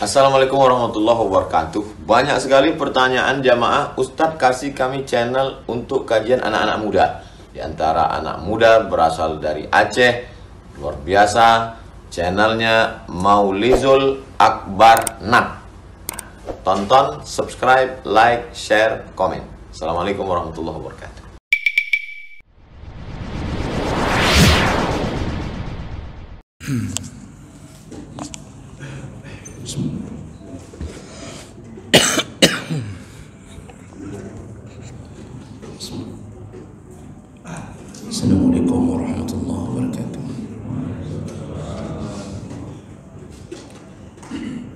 Assalamualaikum warahmatullahi wabarakatuh. Banyak sekali pertanyaan jamaah, Ustadz kasih kami channel untuk kajian anak-anak muda. Di antara anak muda berasal dari Aceh, luar biasa. Channelnya Maulizul Akbar Nak. Tonton, subscribe, like, share, komen. Assalamualaikum warahmatullahi wabarakatuh. Assalamualaikum warahmatullahi wabarakatuh.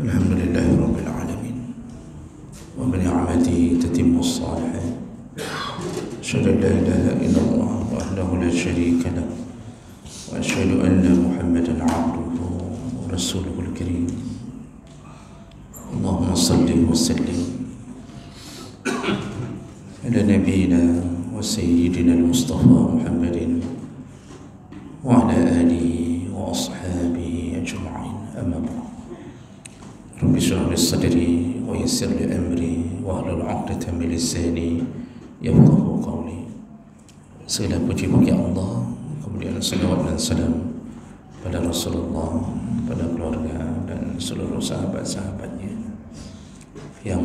Alhamdulillahi rabbil alamin. Wa bi ni'matihi tatimmu as-salihat. Asyhadu an la ilaha illallah wahdahu la syarika lah. Wa asyhadu anna Muhammadan 'abduhu wa rasuluhul karim. Allahumma shalli wa sallim ala nabiyyina wa sayyidina al-Mustafa Muhammadin wa ala alihi wa ashabihi ajma'in. Amma ba'd. Rabbi shrah li sadri wa yassir li amri wa hlul 'uqdatam min lisani yafqahu qawli. Segala puji bagi Allah, kemudian salawat dan salam pada Rasulullah, pada keluarga dan seluruh sahabat-sahabatnya yang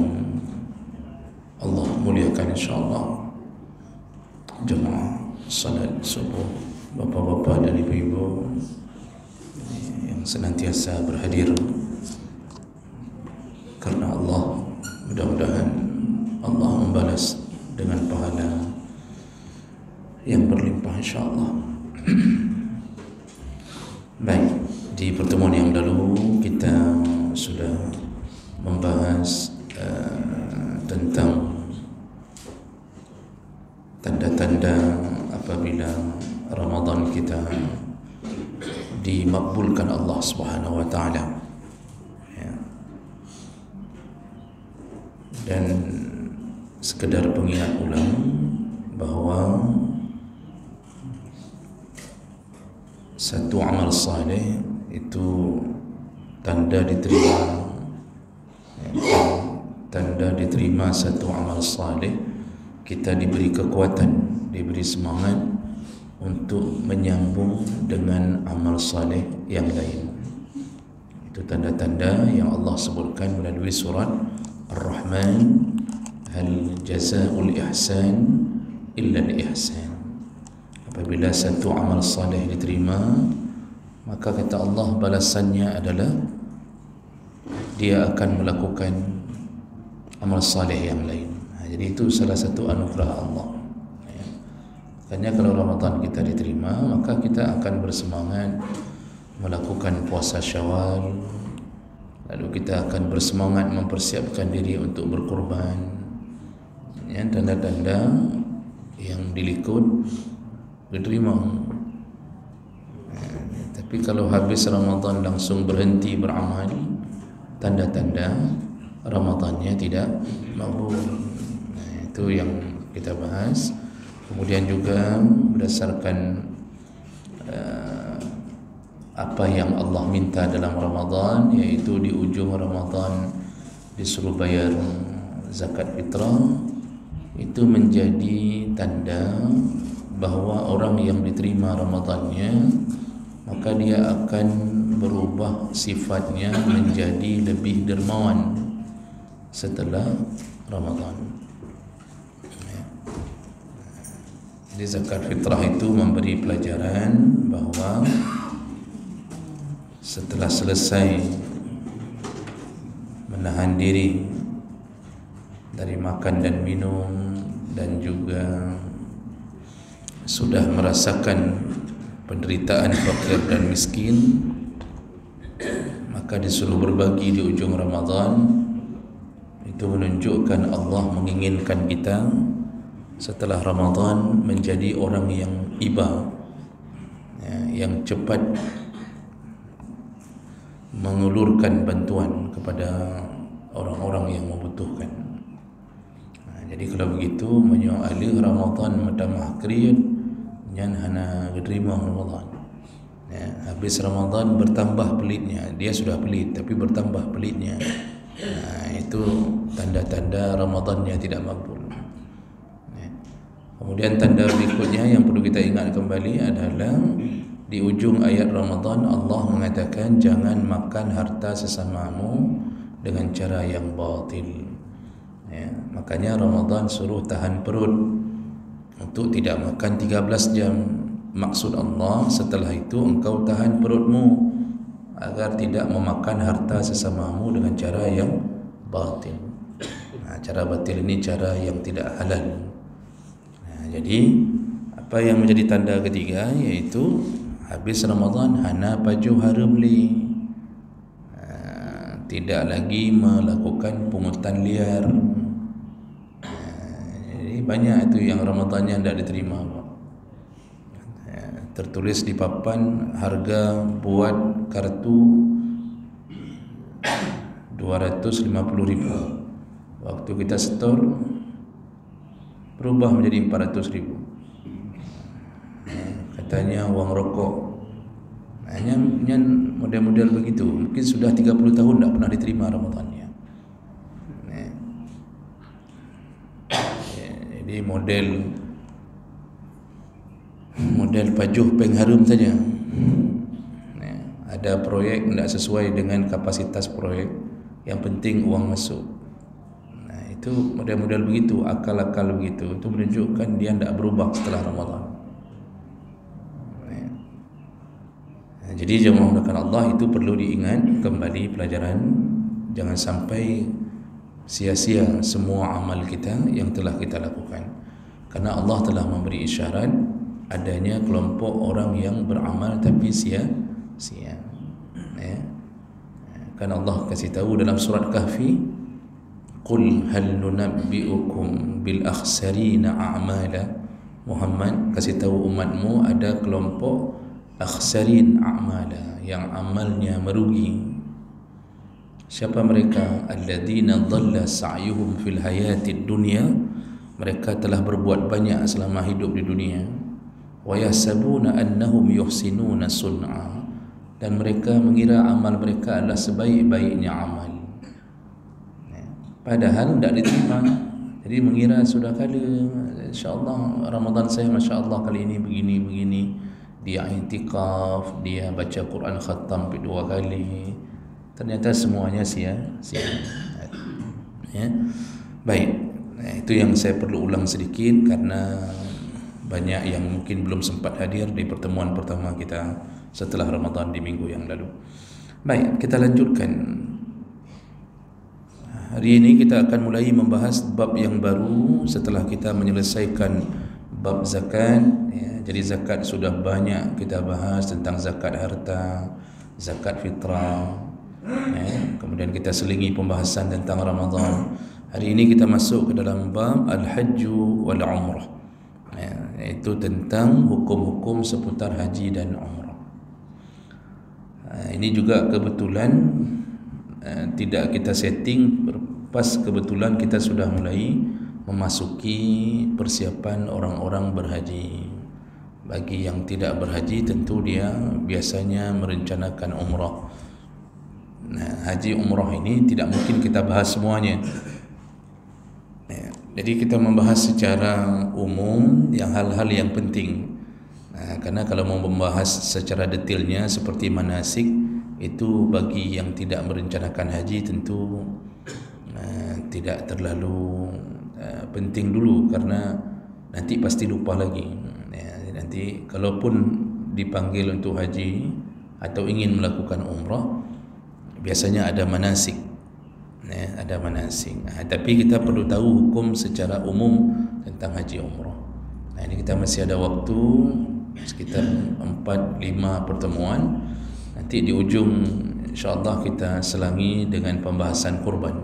Allah muliakan insyaallah. Jemaah salat subuh, bapak-bapak dan ibu-ibu yang senantiasa berhadir karena Allah, mudah-mudahan Allah membalas dengan pahala yang berlimpah insyaallah. Baik, di pertemuan yang lalu kita sudah membahas tentang tanda-tanda apabila Ramadan kita dimakbulkan Allah Subhanahu wa taala. Ya. Dan sekedar pengingat ulang bahawa satu amal saleh itu tanda diterima, tanda diterima satu amal saleh, kita diberi kekuatan, diberi semangat untuk menyambung dengan amal saleh yang lain. Itu tanda-tanda yang Allah sebutkan melalui surat Ar-Rahman, hal jazaa'ul ihsan illa al-ihsan. Apabila satu amal saleh diterima, maka kata Allah balasannya adalah dia akan melakukan amal saleh yang lain. Jadi itu salah satu anugerah Allah. Makanya kalau Ramadan kita diterima, maka kita akan bersemangat melakukan puasa Syawal. Lalu kita akan bersemangat mempersiapkan diri untuk berkorban. Ya, tanda-tanda yang dilikut diterima. Tapi kalau habis Ramadan langsung berhenti beramal, tanda-tanda Ramadannya tidak makbul. Itu yang kita bahas. Kemudian juga berdasarkan apa yang Allah minta dalam Ramadan, yaitu di ujung Ramadan disuruh bayar zakat fitrah, itu menjadi tanda bahawa orang yang diterima Ramadannya, maka dia akan berubah sifatnya menjadi lebih dermawan setelah Ramadan. Jadi zakat fitrah itu memberi pelajaran bahawa setelah selesai menahan diri dari makan dan minum, dan juga sudah merasakan penderitaan fakir dan miskin, maka disuruh berbagi di ujung Ramadan. Itu menunjukkan Allah menginginkan kita setelah Ramadan menjadi orang yang iba, ya, yang cepat mengulurkan bantuan kepada orang-orang yang membutuhkan. Jadi kalau begitu menyoali Ramadan madam akhir nyan hana diterima Ramadan. Ya, habis Ramadan bertambah pelitnya. Dia sudah pelit tapi bertambah pelitnya. Itu tanda-tanda Ramadannya tidak makbul. Ya. Kemudian tanda berikutnya yang perlu kita ingat kembali adalah di ujung ayat Ramadan Allah mengatakan jangan makan harta sesamamu dengan cara yang batil. Ya, makanya Ramadan suruh tahan perut untuk tidak makan 13 jam. Maksud Allah setelah itu engkau tahan perutmu agar tidak memakan harta sesamamu dengan cara yang batil. Cara batil ini cara yang tidak halal. Jadi apa yang menjadi tanda ketiga yaitu habis Ramadan hana baju haram li. Tidak lagi melakukan pungutan liar. Jadi banyak itu yang Ramadannya tidak diterima. Tertulis di papan harga buat kartu 250.000. Waktu kita setor berubah menjadi 400.000. Katanya uang rokok. Hanya model-model begitu. Mungkin sudah 30 tahun tidak pernah diterima Ramadannya. Jadi model pajuh peng harum saja. Ada proyek tidak sesuai dengan kapasitas proyek, yang penting uang masuk. Itu model-model begitu, akal-akal begitu. Itu menunjukkan dia tidak berubah setelah Ramadan. Jadi jemaah menggunakan Allah itu perlu diingat kembali pelajaran. Jangan sampai sia-sia semua amal kita yang telah kita lakukan, karena Allah telah memberi isyarat adanya kelompok orang yang beramal tapi sia-sia. Kan Allah kasih tahu dalam surat Kahfi, qul hal nunabbiukum bil akhsarina a'mala. Muhammad kasih tahu umatmu ada kelompok akhsarin a'mala, yang amalnya merugi. Siapa mereka? Alladzina dhalla sa'yuhum fil hayatid dunya. Mereka telah berbuat banyak selama hidup di dunia. Wa yahsabuna annahum yuhsinuna sun'a, dan mereka mengira amal mereka adalah sebaik-baiknya amal, padahal tidak diterima. Jadi mengira sudah kala insya-Allah Ramadan saya masya-Allah kali ini begini-begini, dia i'tikaf, dia baca Quran khatam 2 kali, ternyata semuanya sia-sia. Ya. Baik. Itu yang saya perlu ulang sedikit karena banyak yang mungkin belum sempat hadir di pertemuan pertama kita setelah Ramadan di minggu yang lalu. Baik, kita lanjutkan. Hari ini kita akan mulai membahas bab yang baru setelah kita menyelesaikan bab zakat. Jadi zakat sudah banyak kita bahas tentang zakat harta, zakat fitrah. Kemudian kita selingi pembahasan tentang Ramadan. Hari ini kita masuk ke dalam bab al-hajju wal umrah. Itu tentang hukum-hukum seputar haji dan umrah. Ini juga kebetulan tidak kita setting, pas kebetulan kita sudah mulai memasuki persiapan orang-orang berhaji. Bagi yang tidak berhaji tentu dia biasanya merencanakan umrah. Haji umrah ini tidak mungkin kita bahas semuanya. Jadi kita membahas secara umum yang hal-hal yang penting. Karena kalau mau membahas secara detailnya seperti manasik, itu bagi yang tidak merencanakan haji tentu tidak terlalu penting dulu, karena nanti pasti lupa lagi. Nanti kalaupun dipanggil untuk haji atau ingin melakukan umrah, biasanya ada manasik. Ada manasik. Tapi kita perlu tahu hukum secara umum tentang haji umrah. Ini kita masih ada waktu sekitar 4-5 pertemuan. Nanti di ujung insyaAllah kita selangi dengan pembahasan kurban.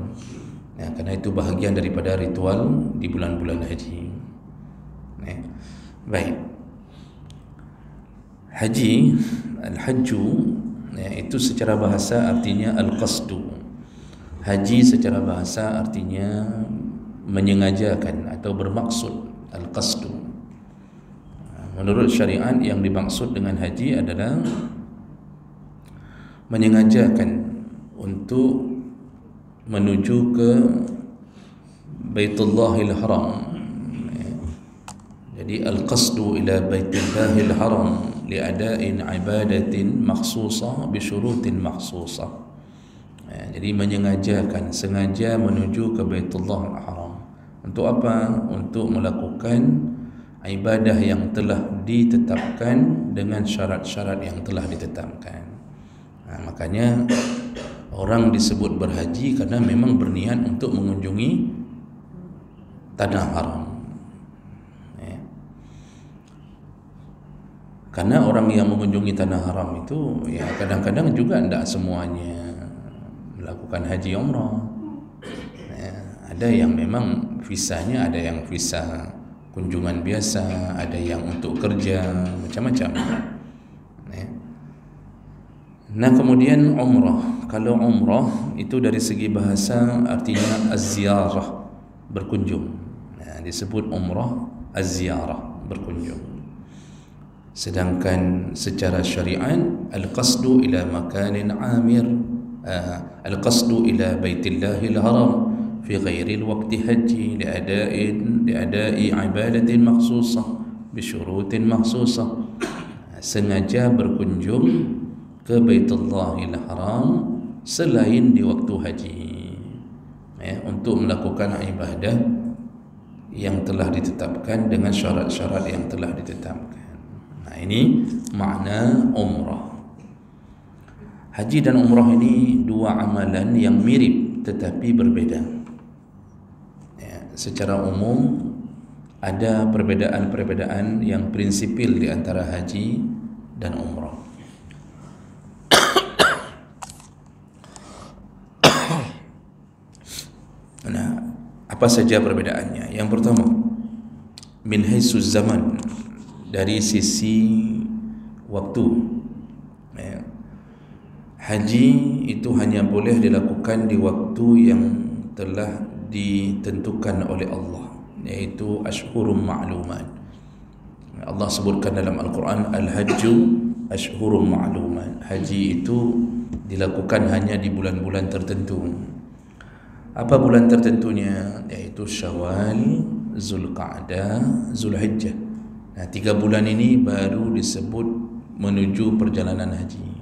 Karena itu bahagian daripada ritual di bulan-bulan haji. Baik. Haji, al-hajju, itu secara bahasa artinya al-qasdu. Haji secara bahasa artinya menyengajakan atau bermaksud, al-qasdu. Menurut syariat yang dimaksud dengan haji adalah menyengajakan untuk menuju ke Baitullahil Haram. Jadi al-qasdu ila Baitullahil Haram li'ada'in ibadatin makhsusah bisyurutin makhsusah. Jadi menyengajakan, sengaja menuju ke Baitullahil Haram. Untuk apa? Untuk melakukan ibadah yang telah ditetapkan dengan syarat-syarat yang telah ditetapkan. Makanya orang disebut berhaji karena memang berniat untuk mengunjungi tanah haram. Karena orang yang mengunjungi tanah haram itu ya kadang-kadang juga tidak semuanya melakukan haji umrah. Ada yang memang visanya, ada yang visa kunjungan biasa, ada yang untuk kerja, macam-macam. Nah, kemudian umrah. Kalau umrah itu dari segi bahasa artinya az-ziyarah, berkunjung. Disebut umrah az-ziyarah, berkunjung. Sedangkan secara syariat al-qasdu ila makanin amir, al-qasdu ila Baitillahil Haram fi ghairi waqti haji li'ada'i ibadatin makhsusah bisyurutin makhsusah. Sengaja berkunjung ke Baitullahil Haram selain di waktu haji, untuk melakukan ibadah yang telah ditetapkan dengan syarat-syarat yang telah ditetapkan. Nah, ini makna umrah. Haji dan umrah ini dua amalan yang mirip tetapi berbeda. Secara umum ada perbedaan-perbedaan yang prinsipil di antara haji dan umrah. Nah, apa saja perbedaannya? Yang pertama, min haitsus zaman, dari sisi waktu. Haji itu hanya boleh dilakukan di waktu yang telah ditentukan oleh Allah, yaitu ashhurum ma'lumat. Allah sebutkan dalam Al-Quran, al-hajju ashhurum ma'lumat. Haji itu dilakukan hanya di bulan-bulan tertentu. Apa bulan tertentunya? Yaitu Syawal, Zulqa'dah, Zulhijjah. Nah, 3 bulan ini baru disebut menuju perjalanan haji.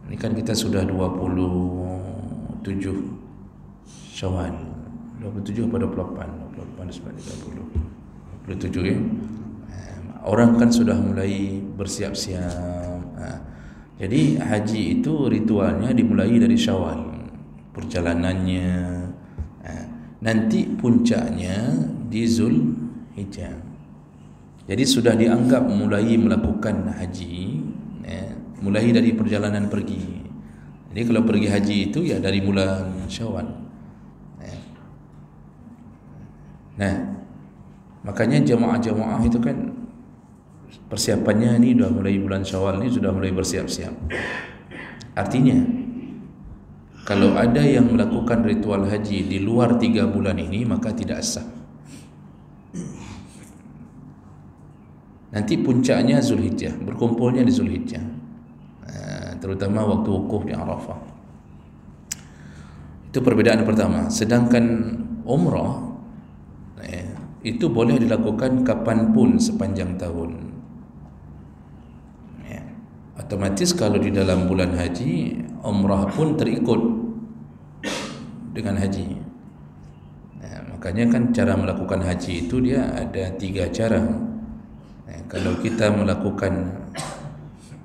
Ini kan kita sudah 27 Syawal, 27 atau 28? 28 sampai 30. 27 ya. Orang kan sudah mulai bersiap-siap. Jadi haji itu ritualnya dimulai dari Syawal, perjalanannya. Nanti puncaknya di Zulhijjah. Jadi sudah dianggap mulai melakukan haji, mulai dari perjalanan pergi. Jadi kalau pergi haji itu ya dari bulan Syawal. Nah, makanya jamaah-jamaah itu kan persiapannya ini sudah mulai bulan Syawal, ini sudah mulai bersiap-siap. Artinya kalau ada yang melakukan ritual haji di luar 3 bulan ini, maka tidak sah. Nanti puncaknya Zulhijjah, berkumpulnya di Zulhijjah, terutama waktu wukuf di Arafah. Itu perbedaan pertama. Sedangkan umrah itu boleh dilakukan kapanpun sepanjang tahun. Otomatis kalau di dalam bulan haji, umrah pun terikut dengan haji. Makanya kan cara melakukan haji itu dia ada 3 cara. Kalau kita melakukan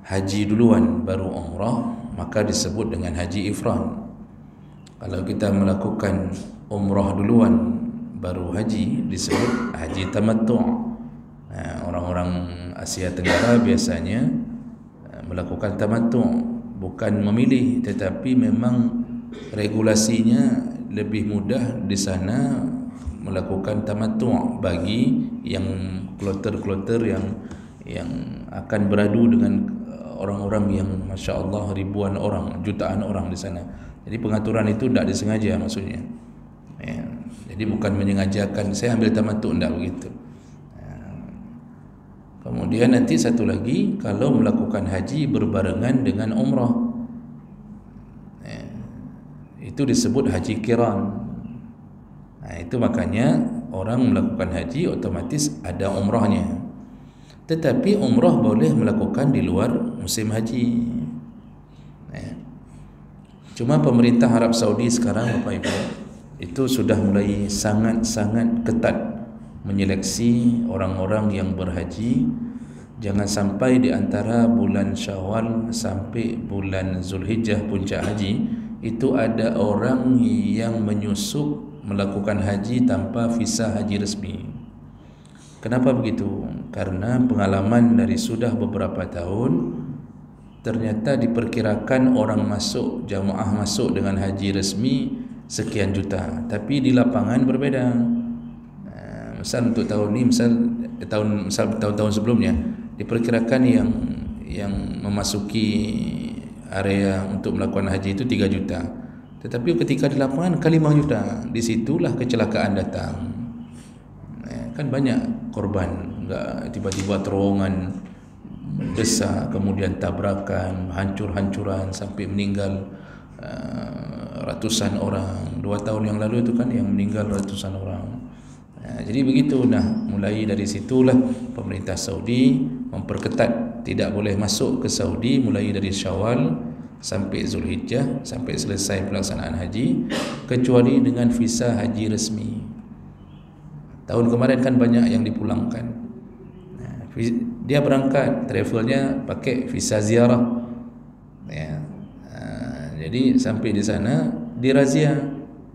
haji duluan baru umrah, maka disebut dengan haji ifrad. Kalau kita melakukan umrah duluan baru haji, disebut haji tamattu'. Orang-orang Asia Tenggara biasanya melakukan tamattu', bukan memilih, tetapi memang regulasinya lebih mudah di sana melakukan tamattu' bagi yang kloter-kloter yang akan beradu dengan orang-orang yang Masya Allah ribuan orang, jutaan orang di sana. Jadi pengaturan itu tidak disengaja maksudnya. Jadi bukan menyengajakan saya ambil tamattu', tidak begitu. Kemudian nanti satu lagi, kalau melakukan haji berbarengan dengan umrah, Itu disebut haji qiran. Nah, itu makanya orang melakukan haji otomatis ada umrahnya. Tetapi umrah boleh melakukan di luar musim haji. Cuma pemerintah Arab Saudi sekarang Bapak Ibu itu sudah mulai sangat-sangat ketat menyeleksi orang-orang yang berhaji. Jangan sampai di antara bulan Syawal sampai bulan Zulhijjah puncak haji itu ada orang yang menyusup melakukan haji tanpa visa haji resmi. Kenapa begitu? Karena pengalaman dari sudah beberapa tahun, ternyata diperkirakan orang masuk, jamaah masuk dengan haji resmi sekian juta, tapi di lapangan berbeda. Misal untuk tahun ini, misal tahun-tahun sebelumnya diperkirakan yang memasuki area untuk melakukan haji itu 3 juta. Tetapi ketika di lapangan kali 5 juta, disitulah kecelakaan datang. Kan banyak korban, enggak tiba-tiba terowongan mendesak, kemudian tabrakan, hancur-hancuran sampai meninggal ratusan orang. 2 tahun yang lalu itu kan yang meninggal ratusan orang. Jadi begitu. Nah, mulai dari situlah pemerintah Saudi memperketat, tidak boleh masuk ke Saudi mulai dari Syawal sampai Zulhijjah, sampai selesai pelaksanaan haji, kecuali dengan visa haji resmi. Tahun kemarin kan banyak yang dipulangkan. Dia berangkat, travelnya pakai visa ziarah. Jadi sampai di sana dirazia,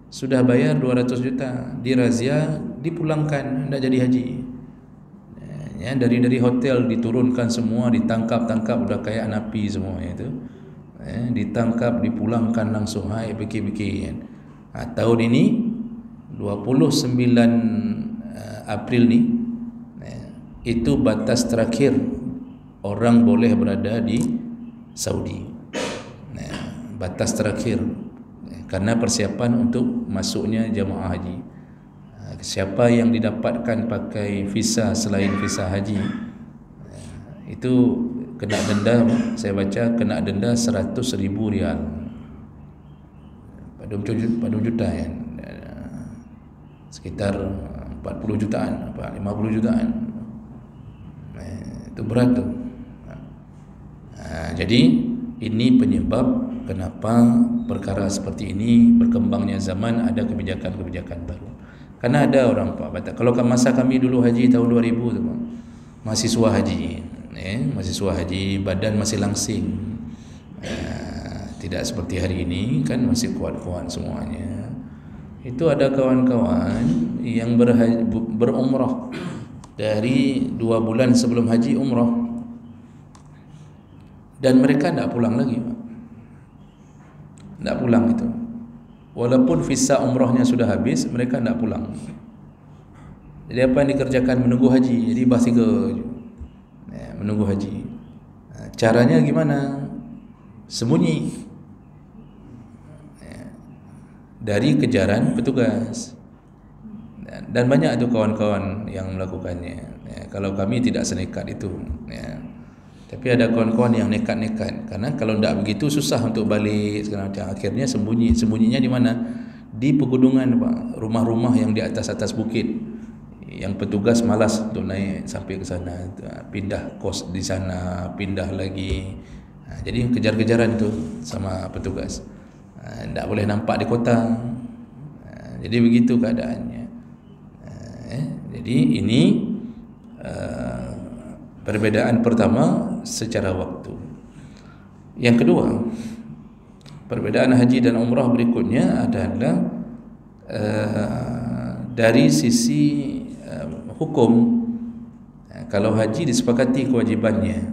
sudah bayar 200 juta, dirazia, dipulangkan, tidak jadi haji. Dari hotel diturunkan semua, ditangkap udah kayak napi semua itu. Ditangkap, dipulangkan langsung, hai fikir-fikir. Tahun ini 29 April ni itu batas terakhir orang boleh berada di Saudi. Batas terakhir karena persiapan untuk masuknya jemaah haji. Siapa yang didapatkan pakai visa selain visa haji itu kena denda, saya baca kena denda 100.000 rial, pada juta ya, sekitar 40 jutaan, 50 jutaan. Itu berat tuh. Jadi ini penyebab kenapa perkara seperti ini berkembangnya zaman, ada kebijakan-kebijakan baru. Karena ada orang Pak, kalau masa kami dulu haji tahun 2000 tu, mahasiswa haji, mahasiswa haji, badan masih langsing, tidak seperti hari ini kan masih kuat-kuat semuanya. Itu ada kawan-kawan yang berumrah dari 2 bulan sebelum haji umrah, dan mereka tidak pulang lagi Pak. Tidak pulang itu. Walaupun visa umrahnya sudah habis, mereka tidak pulang. Jadi apa yang dikerjakan? Menunggu haji. Jadi bahas 3 menunggu haji. Caranya gimana? Sembunyi dari kejaran petugas. Dan banyak itu kawan-kawan yang melakukannya. Kalau kami tidak senekat itu. Tapi ada kawan-kawan yang nekat-nekat, karena kalau tidak begitu susah untuk balik. Akhirnya sembunyinya di mana? Di pegunungan Pak, rumah-rumah yang di atas bukit, yang petugas malas untuk naik sampai ke sana, pindah kos di sana, pindah lagi. Jadi kejar-kejaran itu sama petugas, tidak boleh nampak di kota. Jadi begitu keadaannya. Jadi ini perbedaan pertama secara waktu. Yang kedua, perbedaan haji dan umrah berikutnya adalah dari sisi hukum. Kalau haji disepakati kewajibannya,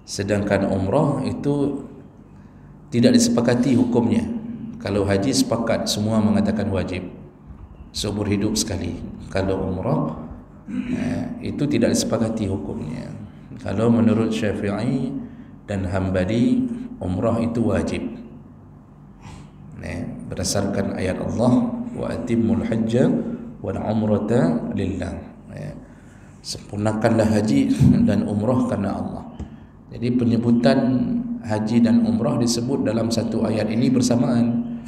sedangkan umrah itu tidak disepakati hukumnya. Kalau haji sepakat, semua mengatakan wajib seumur hidup sekali. Kalau umrah itu tidak disepakati hukumnya. Kalau menurut Syafi'i dan Hambali, umrah itu wajib, berdasarkan ayat Allah, wa atimmul hajja wal umrata lillah. Sempurnakanlah haji dan umrah karena Allah. Jadi penyebutan haji dan umrah disebut dalam satu ayat ini bersamaan.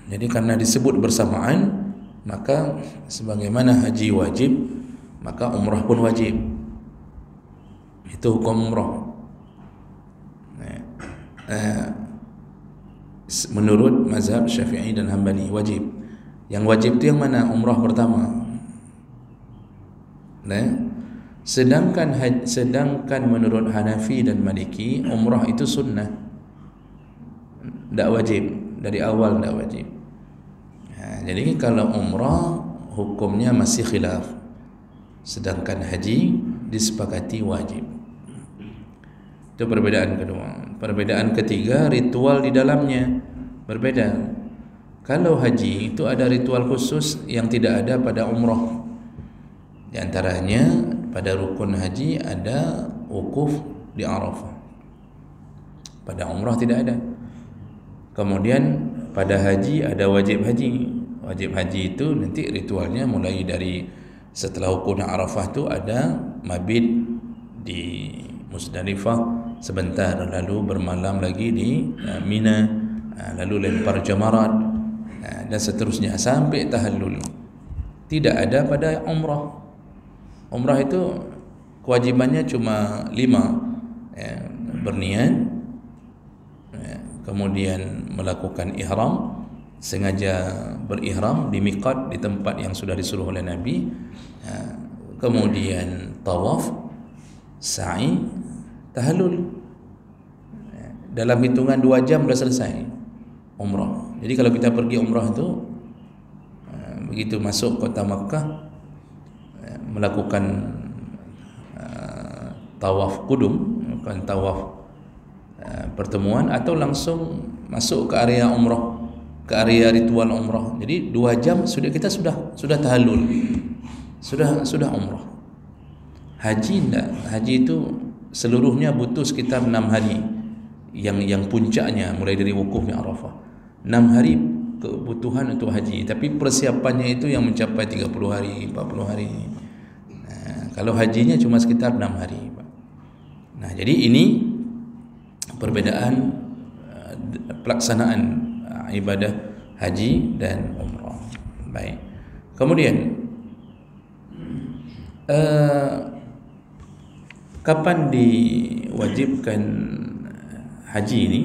Jadi karena disebut bersamaan, maka sebagaimana haji wajib, maka umrah pun wajib. Itu hukum umrah. Menurut mazhab Syafi'i dan Hambali wajib. Yang wajib itu yang mana? Umrah pertama. Sedangkan menurut Hanafi dan Maliki, umrah itu sunnah, tidak wajib, dari awal tidak wajib. Jadi kalau umrah hukumnya masih khilaf, sedangkan haji disepakati wajib. Itu perbedaan kedua. Perbedaan ketiga, ritual di dalamnya berbeda. Kalau haji itu ada ritual khusus yang tidak ada pada umrah. Di antaranya pada rukun haji ada wukuf di Arafah. Pada umrah tidak ada. Kemudian pada haji ada wajib haji. Wajib haji itu nanti ritualnya mulai dari setelah rukun Arafah itu ada mabit di Musdalifah sebentar, lalu bermalam lagi di Mina, lalu lempar jamarat, dan seterusnya sampai tahallul. Tidak ada pada umrah. Umrah itu kewajibannya cuma 5, berniat, kemudian melakukan ihram, sengaja berihram di miqat, di tempat yang sudah disuruh oleh Nabi, kemudian tawaf, sa'i, tahallul. Dalam hitungan 2 jam sudah selesai umrah. Jadi kalau kita pergi umrah itu, begitu masuk kota Makkah, melakukan tawaf qudum, bukan tawaf pertemuan, atau langsung masuk ke area umrah, ke area ritual umrah. Jadi 2 jam kita sudah tahallul, sudah umrah. Haji tidak. Haji itu seluruhnya butuh sekitar 6 hari, yang puncaknya mulai dari wukufnya Arafah. 6 hari kebutuhan untuk haji, tapi persiapannya itu yang mencapai 30 hari, 40 hari. Kalau hajinya cuma sekitar 6 hari. Nah, jadi ini perbedaan pelaksanaan ibadah haji dan umrah. Baik. Kemudian kapan diwajibkan haji ini?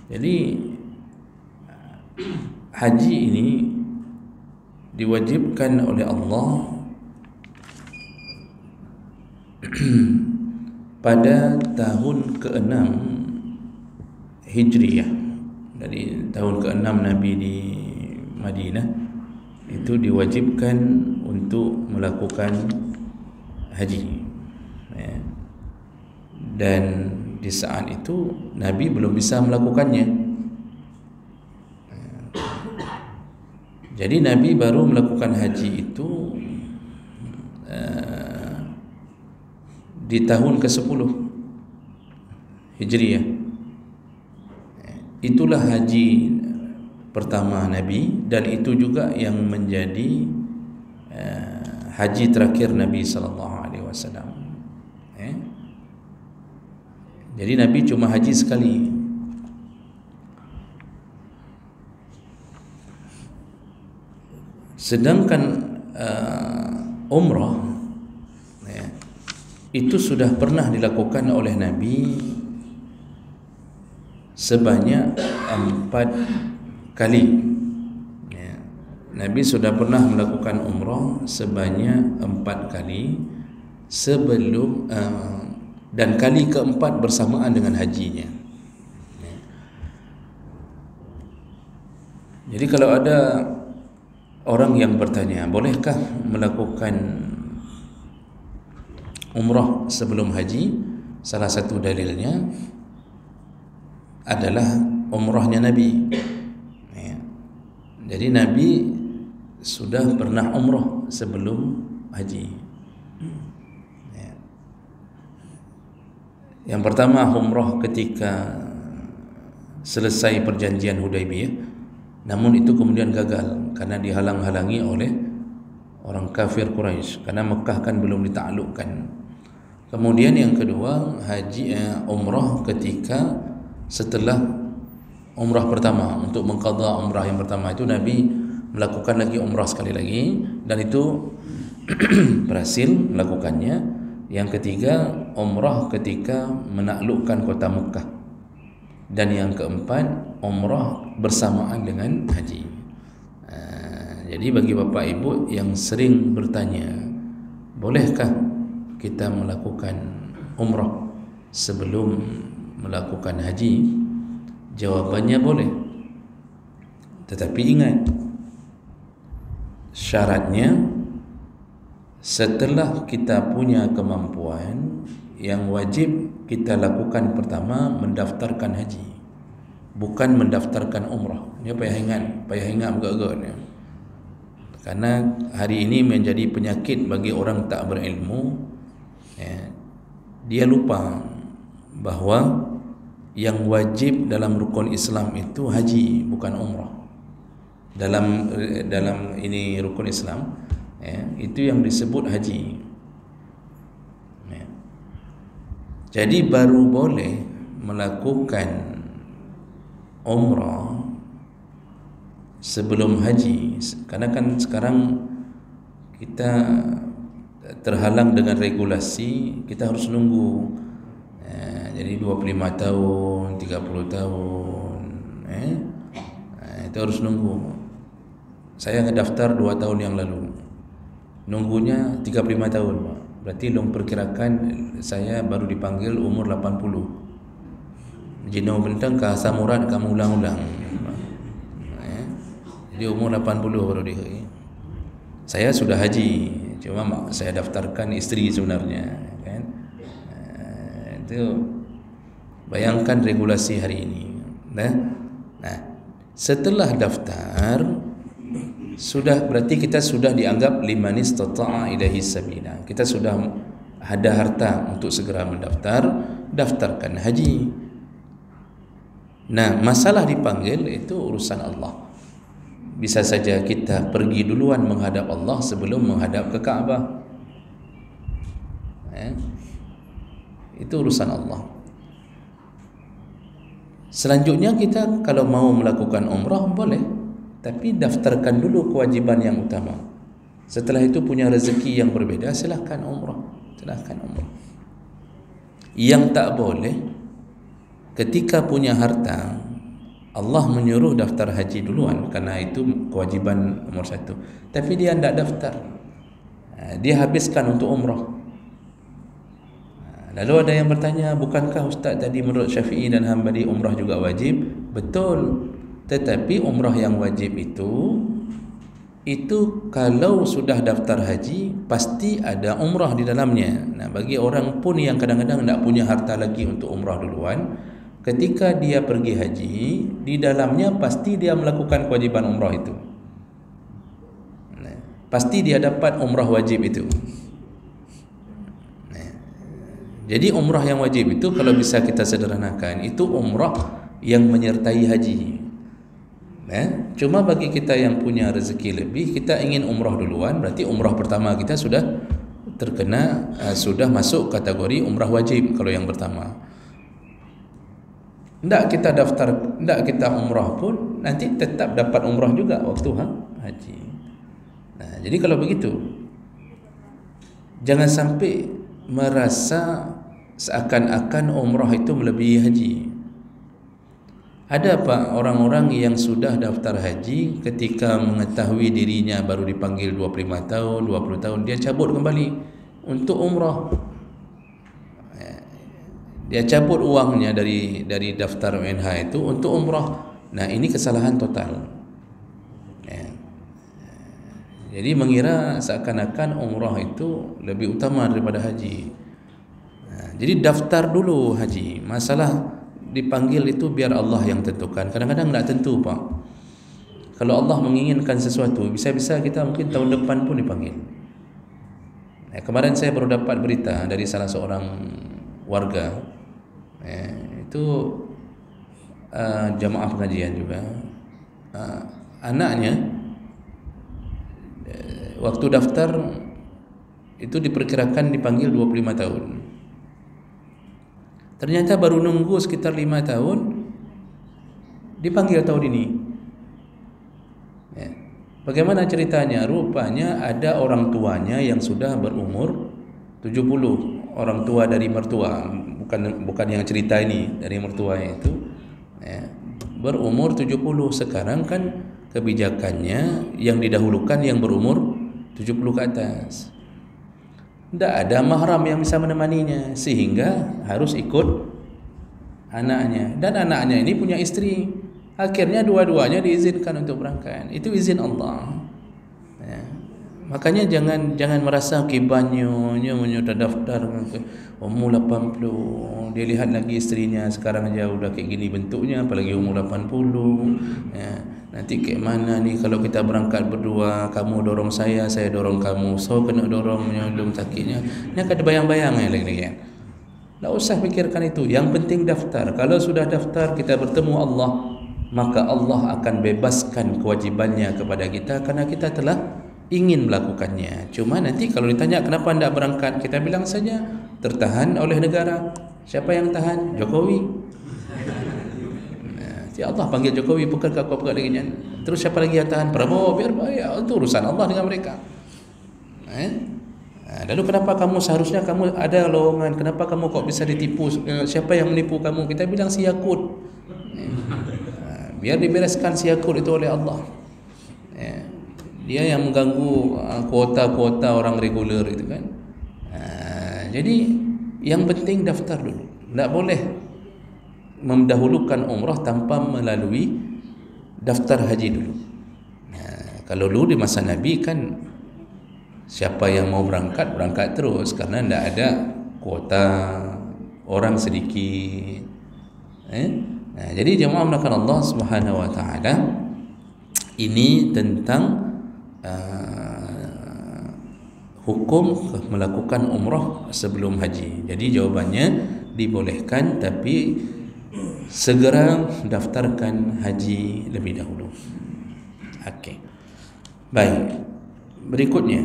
Jadi haji ini diwajibkan oleh Allah pada tahun ke-6 Hijriyah. Dari tahun ke-6 Nabi di Madinah itu diwajibkan untuk melakukan haji. Dan di saat itu Nabi belum bisa melakukannya. Jadi Nabi baru melakukan haji itu di tahun ke-10 Hijriyah. Itulah haji pertama Nabi, dan itu juga yang menjadi haji terakhir Nabi SAW. Jadi Nabi cuma haji sekali. Sedangkan umrah itu sudah pernah dilakukan oleh Nabi sebanyak 4 kali. Nabi sudah pernah melakukan umrah sebanyak 4 kali sebelum dan kali keempat bersamaan dengan hajinya. Jadi kalau ada orang yang bertanya, bolehkah melakukan umrah sebelum haji? Salah satu dalilnya adalah umrahnya Nabi. Jadi Nabi sudah pernah umrah sebelum haji. Yang pertama umrah ketika selesai perjanjian Hudaybiyah, namun itu kemudian gagal karena dihalang-halangi oleh orang kafir Quraisy, karena Mekah kan belum ditaklukkan. Kemudian yang kedua umrah ketika setelah umrah pertama. Untuk mengqadha umrah yang pertama itu Nabi melakukan lagi umrah sekali lagi, dan itu berhasil melakukannya. Yang ketiga, umrah ketika menaklukkan kota Mekah. Dan yang keempat, umrah bersamaan dengan haji. Jadi bagi Bapak Ibu yang sering bertanya, bolehkah kita melakukan umrah sebelum melakukan haji? Jawabannya boleh. Tetapi ingat, syaratnya setelah kita punya kemampuan, yang wajib kita lakukan pertama mendaftarkan haji, bukan mendaftarkan umrah. Ini payah ingat agak-agak ni. Karena hari ini menjadi penyakit bagi orang tak berilmu, dia lupa bahawa yang wajib dalam rukun Islam itu haji, bukan umrah. Dalam ini rukun Islam, itu yang disebut haji. Jadi baru boleh melakukan umrah sebelum haji. Karena kan sekarang kita terhalang dengan regulasi, kita harus nunggu. Jadi 25 tahun, 30 tahun, itu harus nunggu. Saya ngedaftar 2 tahun yang lalu, nunggunya 35 tahun, Pak. Berarti long perkirakan saya baru dipanggil umur 80. Jino bentang ke asam urat kamu ulang-ulang. Jadi umur 80 baru dia. Saya sudah haji, cuma saya daftarkan isteri sebenarnya, kan? Itu bayangkan regulasi hari ini. Nah, setelah daftar sudah, berarti kita sudah dianggap liman istata'a ilaihi sabila. Kita sudah ada harta untuk segera mendaftar, daftarkan haji. Nah, masalah dipanggil itu urusan Allah. Bisa saja kita pergi duluan menghadap Allah sebelum menghadap ke Kaabah. Itu urusan Allah. Selanjutnya kita kalau mau melakukan umrah boleh, tapi daftarkan dulu kewajiban yang utama. Setelah itu punya rezeki yang berbeda, silahkan umrah. Silahkan umrah. Yang tak boleh, ketika punya harta, Allah menyuruh daftar haji duluan, karena itu kewajiban nomor 1. Tapi dia tidak daftar, dia habiskan untuk umrah. Lalu ada yang bertanya, bukankah Ustaz tadi menurut Syafi'i dan Hanbali umrah juga wajib? Betul. Tetapi umrah yang wajib itu kalau sudah daftar haji pasti ada umrah di dalamnya. Nah, bagi orang pun yang kadang-kadang tidak punya harta lagi untuk umrah duluan, ketika dia pergi haji, di dalamnya pasti dia melakukan kewajiban umrah itu. Nah, pasti dia dapat umrah wajib itu. Nah, jadi umrah yang wajib itu kalau bisa kita sederhanakan, itu umrah yang menyertai haji. Cuma bagi kita yang punya rezeki lebih, kita ingin umrah duluan, berarti umrah pertama kita sudah terkena, sudah masuk kategori umrah wajib kalau yang pertama. Tidak kita daftar, tidak kita umrah pun, nanti tetap dapat umrah juga waktu haji. Nah, jadi kalau begitu, jangan sampai merasa seakan-akan umrah itu melebihi haji. Ada Pak orang-orang yang sudah daftar haji, ketika mengetahui dirinya baru dipanggil 25 tahun, 20 tahun, dia cabut kembali untuk umrah. Dia cabut uangnya dari daftar UNH itu untuk umrah. Nah, ini kesalahan total. Jadi mengira seakan-akan umrah itu lebih utama daripada haji. Jadi daftar dulu haji. Masalah dipanggil itu biar Allah yang tentukan. Kadang-kadang tidak tentu Pak. Kalau Allah menginginkan sesuatu, bisa-bisa kita mungkin tahun depan pun dipanggil. Kemarin saya baru dapat berita dari salah seorang warga, itu jamaah pengajian juga, anaknya waktu daftar itu diperkirakan dipanggil 25 tahun. Ternyata baru nunggu sekitar 5 tahun dipanggil tahun ini. Ya. Bagaimana ceritanya? Rupanya ada orang tuanya yang sudah berumur 70, orang tua dari mertua, bukan yang cerita ini, dari mertuanya itu, ya, berumur 70. Sekarang kan kebijakannya yang didahulukan yang berumur 70 ke atas. Tidak ada mahram yang bisa menemaninya, sehingga harus ikut anaknya. Dan anaknya ini punya istri. Akhirnya dua-duanya diizinkan untuk berangkat. Itu izin Allah. Ya. Makanya jangan merasa kibanyo dah daftar umur 80. Dia lihat lagi istrinya sekarang aja udah kayak gini bentuknya, apalagi umur 80. Ya. Nanti kayak mana nih kalau kita berangkat berdua, kamu dorong saya dorong kamu, so kena dorong menyelum sakitnya. Ini akan ada bayang-bayang lagi kan. Tak usah fikirkan itu. Yang penting daftar. Kalau sudah daftar, kita bertemu Allah, maka Allah akan bebaskan kewajibannya kepada kita karena kita telah ingin melakukannya. Cuma nanti kalau ditanya kenapa tidak berangkat, kita bilang saja tertahan oleh negara. Siapa yang tahan? Jokowi. Si Allah panggil Jokowi, bukankah kau pegang dengan? Terus siapa lagi yang tahan? Prabowo. Biar bahaya. Itu urusan Allah dengan mereka. Lalu kenapa kamu seharusnya kamu ada lowongan? Kenapa kamu kok bisa ditipu? Siapa yang menipu kamu? Kita bilang si Yakut. Biar dibereskan si Yakut itu oleh Allah. Dia yang mengganggu kuota-kuota orang reguler itu kan. Jadi yang penting daftar dulu. Tak boleh mendahulukan umrah tanpa melalui daftar haji dulu. Kalau dulu di masa Nabi kan siapa yang mau berangkat terus karena tidak ada kuota, orang sedikit. Jadi jemaah melakukan Allah Subhanahu Wa Taala, ini tentang hukum melakukan umrah sebelum haji. Jadi jawabannya dibolehkan, tapi segera daftarkan haji lebih dahulu. Okey. Baik. Berikutnya,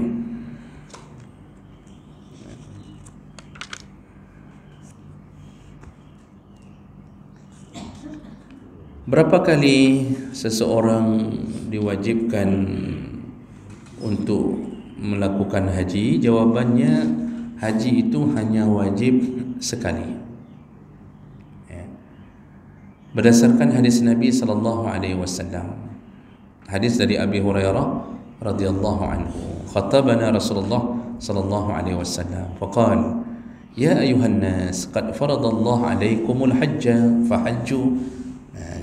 berapa kali seseorang diwajibkan untuk melakukan haji? Jawabannya, haji itu hanya wajib sekali. Berdasarkan hadis Nabi sallallahu alaihi wasallam, hadis dari Abi Hurairah radhiyallahu anhu, khatabana Rasulullah sallallahu alaihi wasallam faqala ya ayuhan nas qad faradallahu alaikumul hajja fahajju.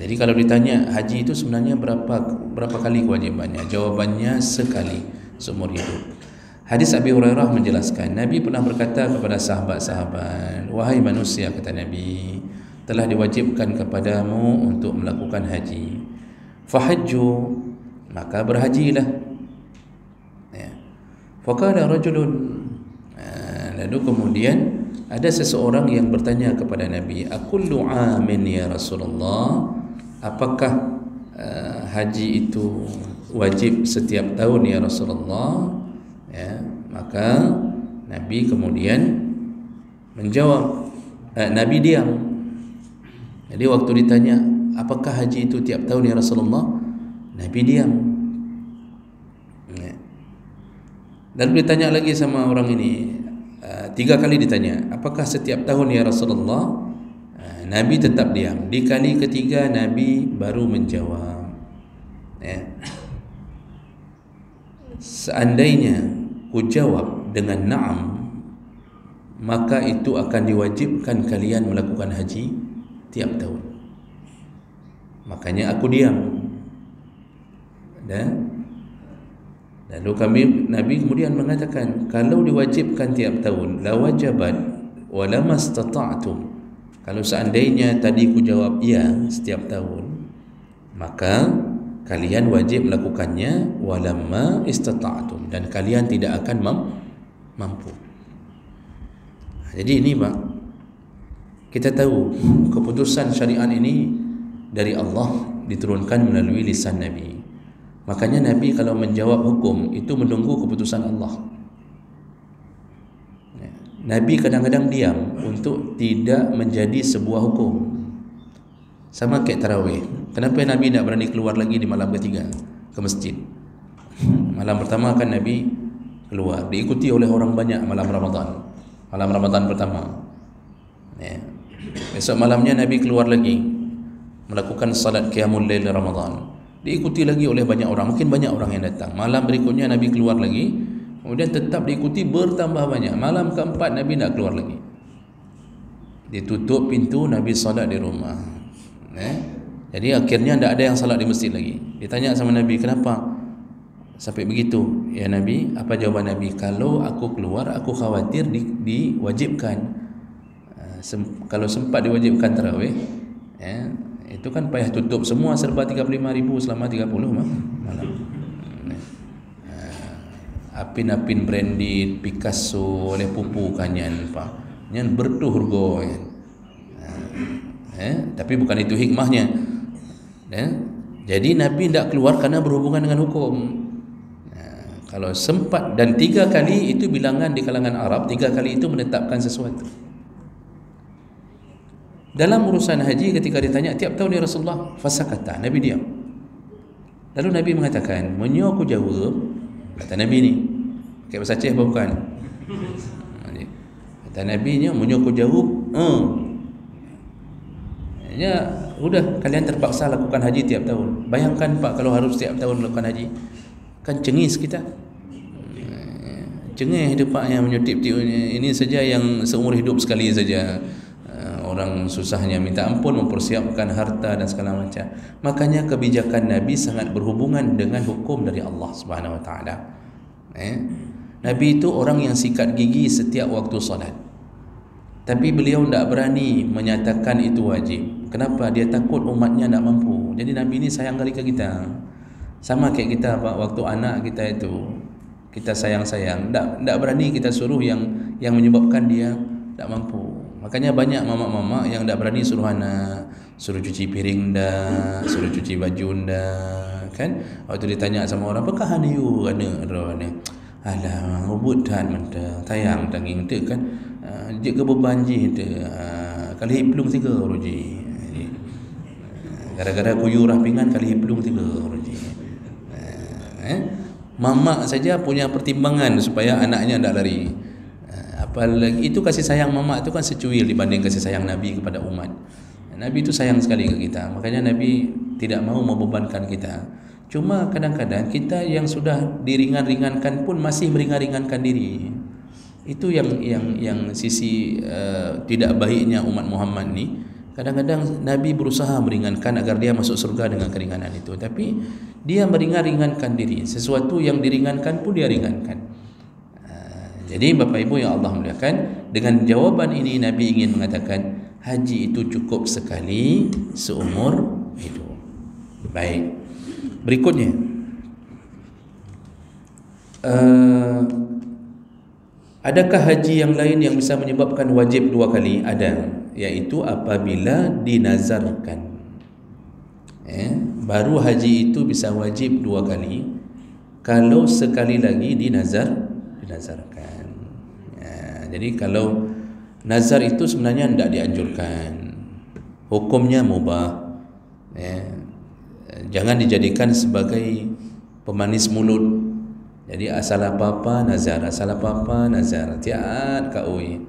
Jadi kalau ditanya haji itu sebenarnya berapa kali kewajibannya? Jawabannya sekali seumur hidup. Hadis Abi Hurairah menjelaskan, Nabi pernah berkata kepada sahabat-sahabat, wahai manusia, kata Nabi, telah diwajibkan kepadamu untuk melakukan haji. Fahajju, maka berhajilah. Faqala rajulun, lalu kemudian ada seseorang yang bertanya kepada Nabi, akullu amin ya Rasulullah, apakah haji itu wajib setiap tahun ya Rasulullah? Maka Nabi kemudian menjawab, Nabi diam. Jadi waktu ditanya apakah haji itu tiap tahun ya Rasulullah, Nabi diam. Lalu ditanya lagi sama orang ini, 3 kali ditanya, apakah setiap tahun ya Rasulullah? Nabi tetap diam. Di kali ketiga Nabi baru menjawab. Seandainya ku jawab dengan na'am, maka itu akan diwajibkan kalian melakukan haji tiap tahun. Makanya aku diam. Dan lalu Nabi kemudian mengatakan, kalau diwajibkan tiap tahun, la wajabat wa lamastata'tum. Kalau seandainya tadi ku jawab iya setiap tahun, maka kalian wajib melakukannya walamma istata'tum, dan kalian tidak akan mampu. Jadi ini Pak, kita tahu keputusan syariat ini dari Allah, diturunkan melalui lisan Nabi. Makanya Nabi kalau menjawab hukum itu menunggu keputusan Allah. Nabi kadang-kadang diam untuk tidak menjadi sebuah hukum. Sama kayak tarawih. Kenapa Nabi tidak berani keluar lagi di malam ketiga ke masjid? Malam pertama kan Nabi keluar, diikuti oleh orang banyak malam Ramadan. Malam Ramadan pertama. Ya. Besok malamnya Nabi keluar lagi melakukan salat qiyamul lail Ramadan. Diikuti lagi oleh banyak orang, mungkin banyak orang yang datang. Malam berikutnya Nabi keluar lagi, kemudian tetap diikuti bertambah banyak. Malam keempat Nabi tidak keluar lagi. Ditutup pintu, Nabi salat di rumah. Jadi akhirnya tidak ada yang salat di masjid lagi. Ditanya sama Nabi, kenapa sampai begitu? Ya Nabi, apa jawaban Nabi? Kalau aku keluar, aku khawatir diwajibkan. Kalau sempat diwajibkan tarawih, itu kan payah tutup semua serba 35.000 selama 30 malam. Apin-apin branded Picasso oleh pupu kanyan pak. Nyan bertuh harga kan. Tapi bukan itu hikmahnya. Jadi Nabi tidak keluar karena berhubungan dengan hukum. Kalau sempat, dan 3 kali itu bilangan di kalangan Arab, 3 kali itu menetapkan sesuatu. Dalam urusan haji ketika ditanya tiap tahun ya Rasulullah, fasakata, Nabi diam. Lalu Nabi mengatakan, menyo aku jawab, kata Nabi ni, kayak bahasa Aceh apa bukan? Kata Nabi nya, menyo aku jawab, ya udah kalian terpaksa lakukan haji tiap tahun. Bayangkan Pak kalau harus tiap tahun lakukan haji, kan cengis kita. Cengih depaknya menyutip-tip ini saja yang seumur hidup sekali saja. Orang susahnya minta ampun, mempersiapkan harta dan segala macam. Makanya kebijakan Nabi sangat berhubungan dengan hukum dari Allah Subhanahu Wa Taala. Nabi itu orang yang sikat gigi setiap waktu salat. Tapi beliau tidak berani menyatakan itu wajib. Kenapa? Dia takut umatnya tidak mampu. Jadi Nabi ini sayang kali ke kita. Sama kayak kita Pak, waktu anak kita itu kita sayang-sayang, tidak berani kita suruh yang menyebabkan dia tidak mampu. Makanya banyak mama-mama yang tidak berani suruh anak, suruh cuci piring dah, suruh cuci baju dah, kan? Waktu ditanya sama orang, apakah aniu anak rohani? Alah, ubutan mentah, tayang tanging tu kan? Jika bebanji tu, kali hiplung 3 ruji. Gara-gara kuyur rapingan kali hiplung 3 ruji. Mama saja punya pertimbangan supaya anaknya tidak lari. Apalagi itu kasih sayang mama itu kan secuil dibanding kasih sayang Nabi kepada umat. Nabi itu sayang sekali ke kita. Makanya Nabi tidak mau membebankan kita. Cuma kadang-kadang kita yang sudah diringan-ringankan pun masih meringan-ringankan diri. Itu yang sisi tidak baiknya umat Muhammad ni. Kadang-kadang Nabi berusaha meringankan agar dia masuk surga dengan keringanan itu, tapi dia meringan-ringankan diri. Sesuatu yang diringankan pun dia ringankan. Jadi Bapak Ibu yang Allah muliakan, dengan jawaban ini Nabi ingin mengatakan haji itu cukup sekali seumur hidup. Baik. Berikutnya, adakah haji yang lain yang bisa menyebabkan wajib 2 kali? Ada, yaitu apabila dinazarkan. Baru haji itu bisa wajib 2 kali kalau sekali lagi dinazarkan. Jadi kalau nazar itu sebenarnya tidak dianjurkan, hukumnya mubah. Jangan dijadikan sebagai pemanis mulut. Jadi asal apa-apa nazar, asal apa-apa nazar, tiat kaui.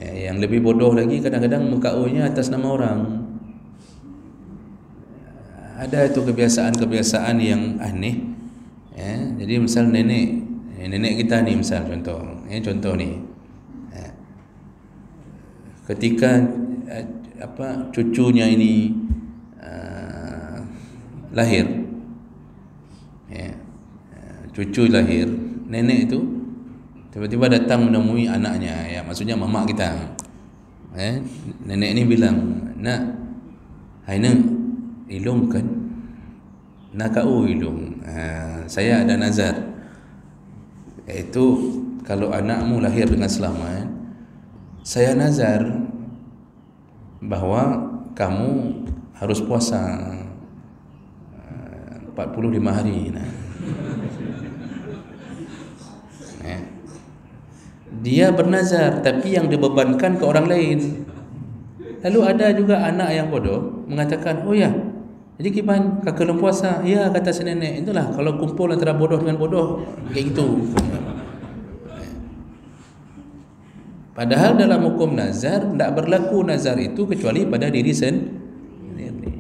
Yang lebih bodoh lagi, kadang-kadang mengkaui-nya atas nama orang. Ada itu kebiasaan-kebiasaan yang aneh. Jadi misal nenek kita ni, misal contoh ni, ketika cucunya ini lahir, cucu lahir, nenek itu tiba-tiba datang menemui anaknya, ya maksudnya mamak kita. Nenek ini bilang, nak, hai nak, ilung kan? Nak kau ilung. Saya ada nazar, yaitu kalau anakmu lahir dengan selamat, saya nazar bahwa kamu harus puasa 45 hari. Dia bernazar, tapi yang dibebankan ke orang lain. Lalu ada juga anak yang bodoh, mengatakan, oh ya, jadi Kiban kakak belum puasa. Ya, kata si nenek, itulah kalau kumpul antara bodoh dengan bodoh kayak gitu. Padahal dalam hukum nazar tidak berlaku nazar itu kecuali pada diri sendiri.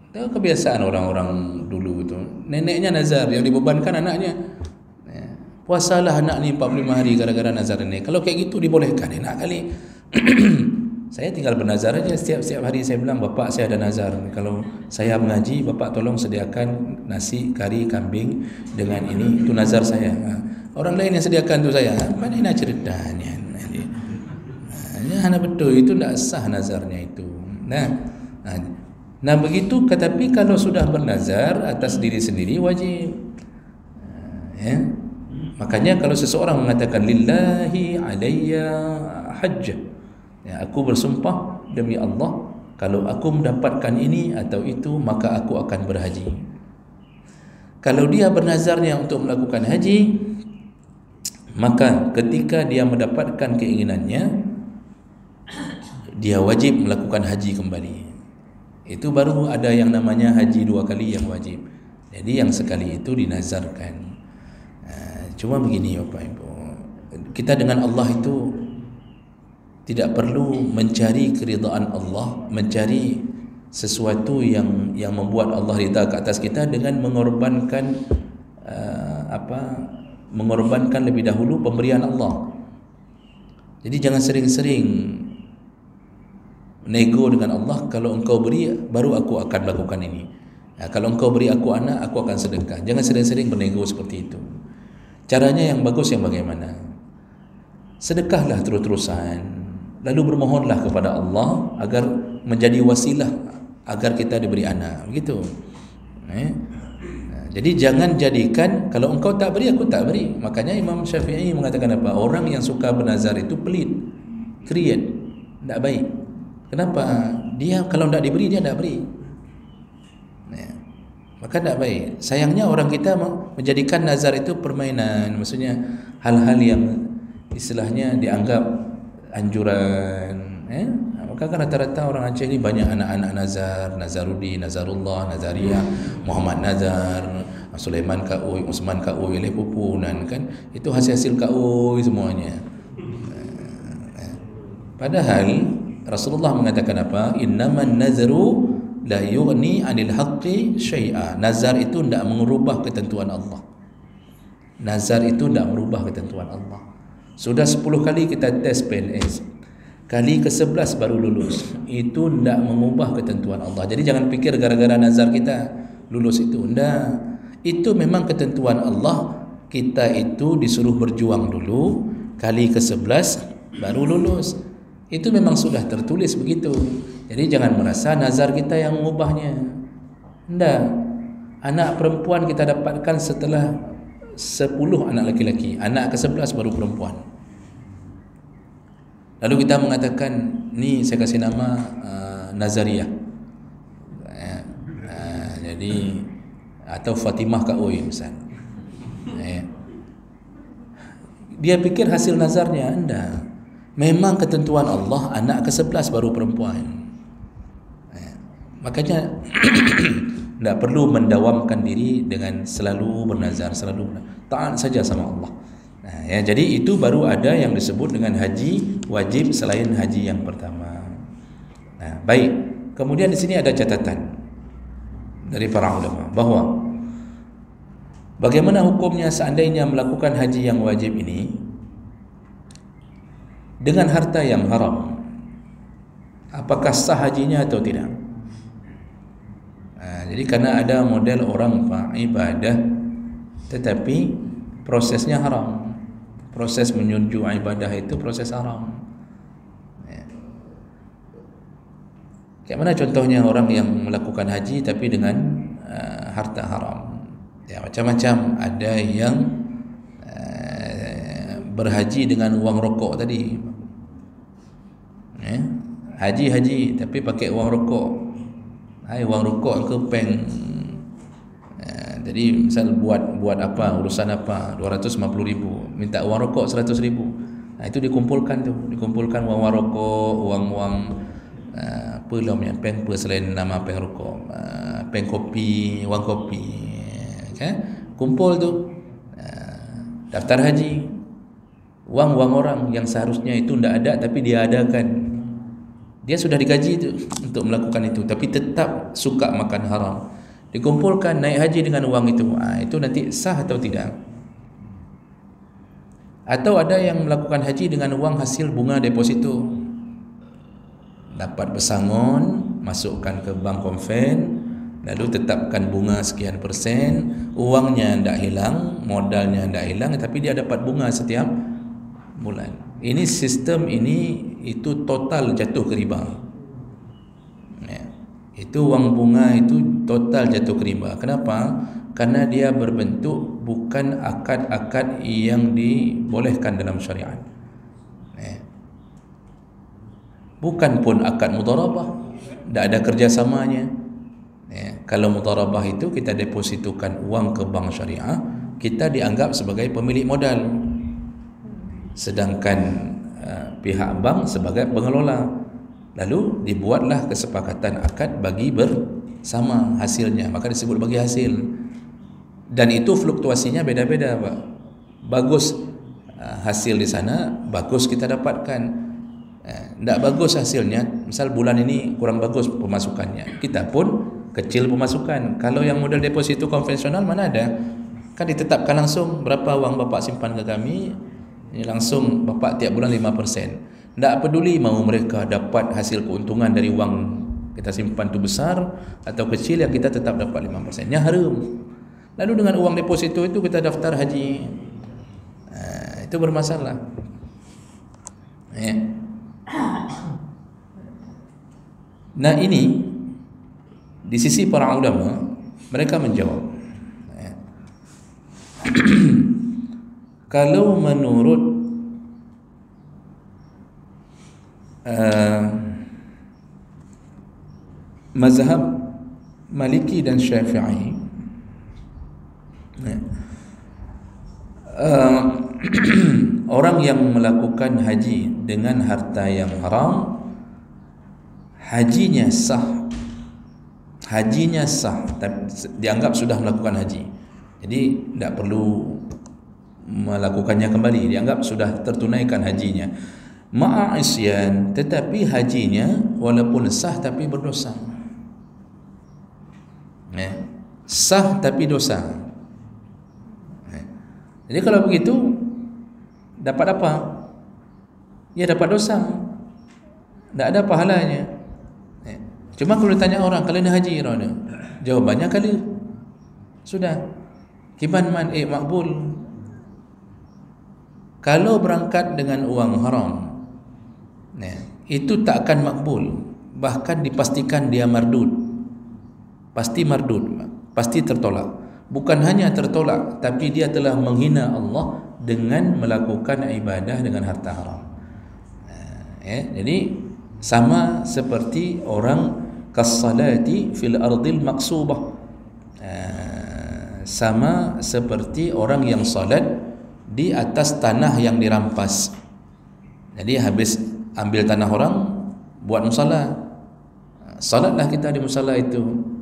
Itu kebiasaan orang-orang dulu itu. Neneknya nazar, yang dibebankan anaknya. Puasalah anak ni 45 hari gara-gara nazar ini. Kalau kayak gitu dibolehkan, enak kali. Saya tinggal bernazar aja setiap hari. Saya bilang, bapak saya ada nazar, kalau saya mengaji, bapak tolong sediakan nasi kari kambing dengan ini, itu nazar saya. Orang lain yang sediakan tu saya, mana nak ceritanya? Hanya betul itu tidak sah nazarnya itu. Nah begitu. Tetapi kalau sudah bernazar atas diri sendiri wajib. Makanya kalau seseorang mengatakan lillahi alayya hajj, aku bersumpah demi Allah, kalau aku mendapatkan ini atau itu maka aku akan berhaji. Kalau dia bernazarnya untuk melakukan haji, maka ketika dia mendapatkan keinginannya, dia wajib melakukan haji kembali. Itu baru ada yang namanya haji 2 kali yang wajib. Jadi yang sekali itu dinazarkan. Cuma begini Bapak Ibu, kita dengan Allah itu tidak perlu mencari keridhaan Allah, mencari sesuatu yang membuat Allah ridha ke atas kita dengan mengorbankan mengorbankan lebih dahulu pemberian Allah. Jadi jangan sering-sering nego dengan Allah, kalau engkau beri baru aku akan lakukan ini. Kalau engkau beri aku anak, aku akan sedekah. Jangan sering-sering bernego seperti itu. Caranya yang bagus yang bagaimana? Sedekahlah terus-terusan, lalu bermohonlah kepada Allah agar menjadi wasilah agar kita diberi anak, begitu. Jadi jangan jadikan kalau engkau tak beri, aku tak beri. Makanya Imam Syafi'i mengatakan apa? Orang yang suka bernazar itu pelit, kriat, tak baik. Kenapa? Dia kalau tak diberi, dia tak beri. Maka tak baik. Sayangnya orang kita menjadikan nazar itu permainan, maksudnya hal-hal yang istilahnya dianggap anjuran. Maka kan rata-rata orang Aceh ni banyak anak-anak nazar, Nazarudin, Nazarullah, Nazariyah, Muhammad Nazar, Sulaiman Ka'ui, Usman Ka'ui, Lepupunan kan. Itu hasil-hasil Ka'ui semuanya. Padahal Rasulullah mengatakan apa? Innaman nazru la yughni 'anil haqqi syai'a. Nazar itu tidak mengubah ketentuan Allah. Nazar itu tidak merubah ketentuan Allah. Sudah 10 kali kita tes PNS, kali ke-11 baru lulus. Itu tidak mengubah ketentuan Allah. Jadi jangan fikir gara-gara nazar kita lulus itu. Tidak. Itu memang ketentuan Allah. Kita itu disuruh berjuang dulu, kali ke-11 baru lulus. Itu memang sudah tertulis begitu. Jadi jangan merasa nazar kita yang mengubahnya. Tidak. Anak perempuan kita dapatkan setelah 10 anak laki-laki. Anak ke-11 baru perempuan. Lalu kita mengatakan, ni saya kasih nama Nazariyah. Jadi atau Fatimah Ka'ui misal. Dia pikir hasil nazarnya. Tidak. Memang ketentuan Allah anak ke-11 baru perempuan. Makanya tidak perlu mendawamkan diri dengan selalu bernazar, selalu taat saja sama Allah. Jadi itu baru ada yang disebut dengan haji wajib selain haji yang pertama. Baik. Kemudian di sini ada catatan dari para ulama bahawa bagaimana hukumnya seandainya melakukan haji yang wajib ini dengan harta yang haram, apakah sah hajinya atau tidak? Jadi karena ada model orang ibadah tetapi prosesnya haram. Proses menuju ibadah itu proses haram. Kayak mana contohnya orang yang melakukan haji tapi dengan harta haram? Macam-macam. Ada yang berhaji dengan uang rokok tadi. Haji tapi pakai uang rokok. Uang rokok ke peng. Jadi misal buat apa, urusan apa, 250,000, minta uang rokok 100,000. Itu dikumpulkan uang rokok, uang apa lah punya peng apa selain nama peng rokok, peng kopi, wang kopi, kan? Kumpul tu daftar haji, wang orang yang seharusnya itu tidak ada tapi dia adakan. Dia sudah digaji tu untuk melakukan itu, tapi tetap suka makan haram. Dikumpulkan naik haji dengan wang itu. Itu nanti sah atau tidak? Atau ada yang melakukan haji dengan wang hasil bunga deposito. Dapat pesangon, masukkan ke bank konven, lalu tetapkan bunga sekian persen, uangnya tidak hilang, modalnya tidak hilang, tapi dia dapat bunga setiap bulan. Ini sistem ini itu total jatuh ke riba. Itu wang bunga itu total jatuh ke riba. Kenapa? Karena dia berbentuk bukan akad-akad yang dibolehkan dalam syariat. Bukan pun akad mudharabah, tidak ada kerjasamanya. Kalau mudharabah itu kita depositokan uang ke bank syariah, kita dianggap sebagai pemilik modal, sedangkan pihak bank sebagai pengelola. Lalu dibuatlah kesepakatan akad bagi bersama hasilnya, maka disebut bagi hasil. Dan itu fluktuasinya beda-beda, Pak. Bagus hasil di sana, bagus kita dapatkan. Tidak bagus hasilnya, misal bulan ini kurang bagus pemasukannya, kita pun kecil pemasukan. Kalau yang modal deposito konvensional mana ada, kan ditetapkan langsung berapa uang bapak simpan ke kami, ini langsung bapak tiap bulan 5%. Tidak peduli mau mereka dapat hasil keuntungan dari uang kita simpan itu besar atau kecil, yang kita tetap dapat 5%-nya haram. Lalu dengan uang deposito itu kita daftar haji, itu bermasalah. Nah, ini di sisi para ulama, mereka menjawab, kalau menurut mazhab Maliki dan Syafi'i, orang yang melakukan haji dengan harta yang haram, hajinya sah, dianggap sudah melakukan haji, jadi tidak perlu melakukannya kembali, dianggap sudah tertunaikan hajinya. Ma'asyan, tetapi hajinya walaupun sah tapi berdosa. Sah tapi dosa. Jadi kalau begitu dapat apa? Ya dapat dosa, tidak ada pahalanya. Cuma kalau ditanya orang, kalian haji rana? Jawabannya kali sudah kiban man makbul. Kalau berangkat dengan uang haram, itu tak akan makbul, bahkan dipastikan dia mardud. Pasti mardud, pasti tertolak. Bukan hanya tertolak, tapi dia telah menghina Allah dengan melakukan ibadah dengan harta haram. Jadi sama seperti orang kasalati fil ardil maqsubah, sama seperti orang yang salat di atas tanah yang dirampas. Jadi habis ambil tanah orang, buat musalla, salatlah kita di musalla itu.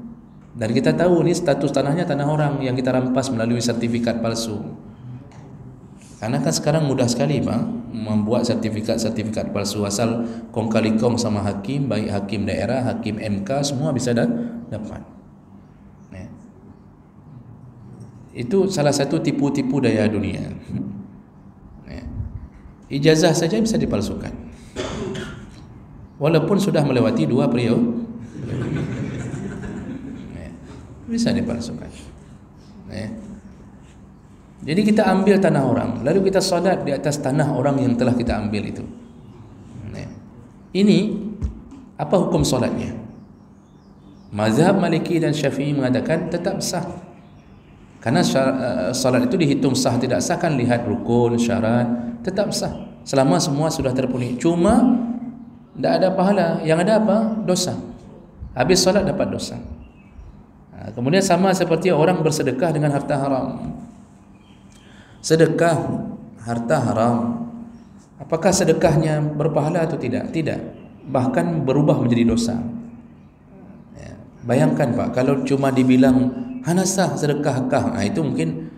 Dan kita tahu ni status tanahnya tanah orang yang kita rampas melalui sertifikat palsu. Karena kan sekarang mudah sekali bang membuat sertifikat palsu, asal kong kali kong sama hakim, baik hakim daerah, hakim MK, semua bisa dapat. Itu salah satu tipu-tipu daya dunia. Ijazah saja bisa dipalsukan, walaupun sudah melewati 2 periode, bisa dipalsukan. Jadi kita ambil tanah orang, lalu kita solat di atas tanah orang yang telah kita ambil itu. Ini apa hukum solatnya? Mazhab Maliki dan Syafi'i mengatakan tetap sah, karena solat itu dihitung sah tidak sah kan lihat rukun, syarat, tetap sah selama semua sudah terpenuhi. Cuma tidak ada pahala, yang ada apa? Dosa. Habis solat dapat dosa. Kemudian sama seperti orang bersedekah dengan harta haram. Sedekah harta haram, apakah sedekahnya berpahala atau tidak? Tidak, bahkan berubah menjadi dosa. Bayangkan Pak, kalau cuma dibilang hanasah sedekahkah, itu mungkin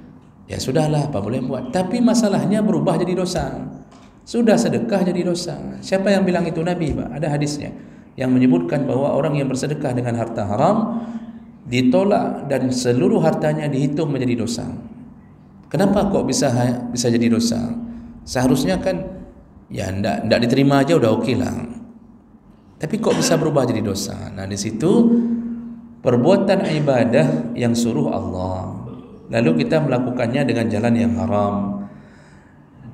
ya sudahlah, apa boleh buat. Tapi masalahnya berubah jadi dosa. Sudah sedekah jadi dosa. Siapa yang bilang itu? Nabi Pak. Ada hadisnya yang menyebutkan bahwa orang yang bersedekah dengan harta haram ditolak dan seluruh hartanya dihitung menjadi dosa. Kenapa kok bisa jadi dosa? Seharusnya kan ya ndak diterima aja udah okey lah. Tapi kok bisa berubah jadi dosa? Nah, di situ perbuatan ibadah yang suruh Allah, lalu kita melakukannya dengan jalan yang haram.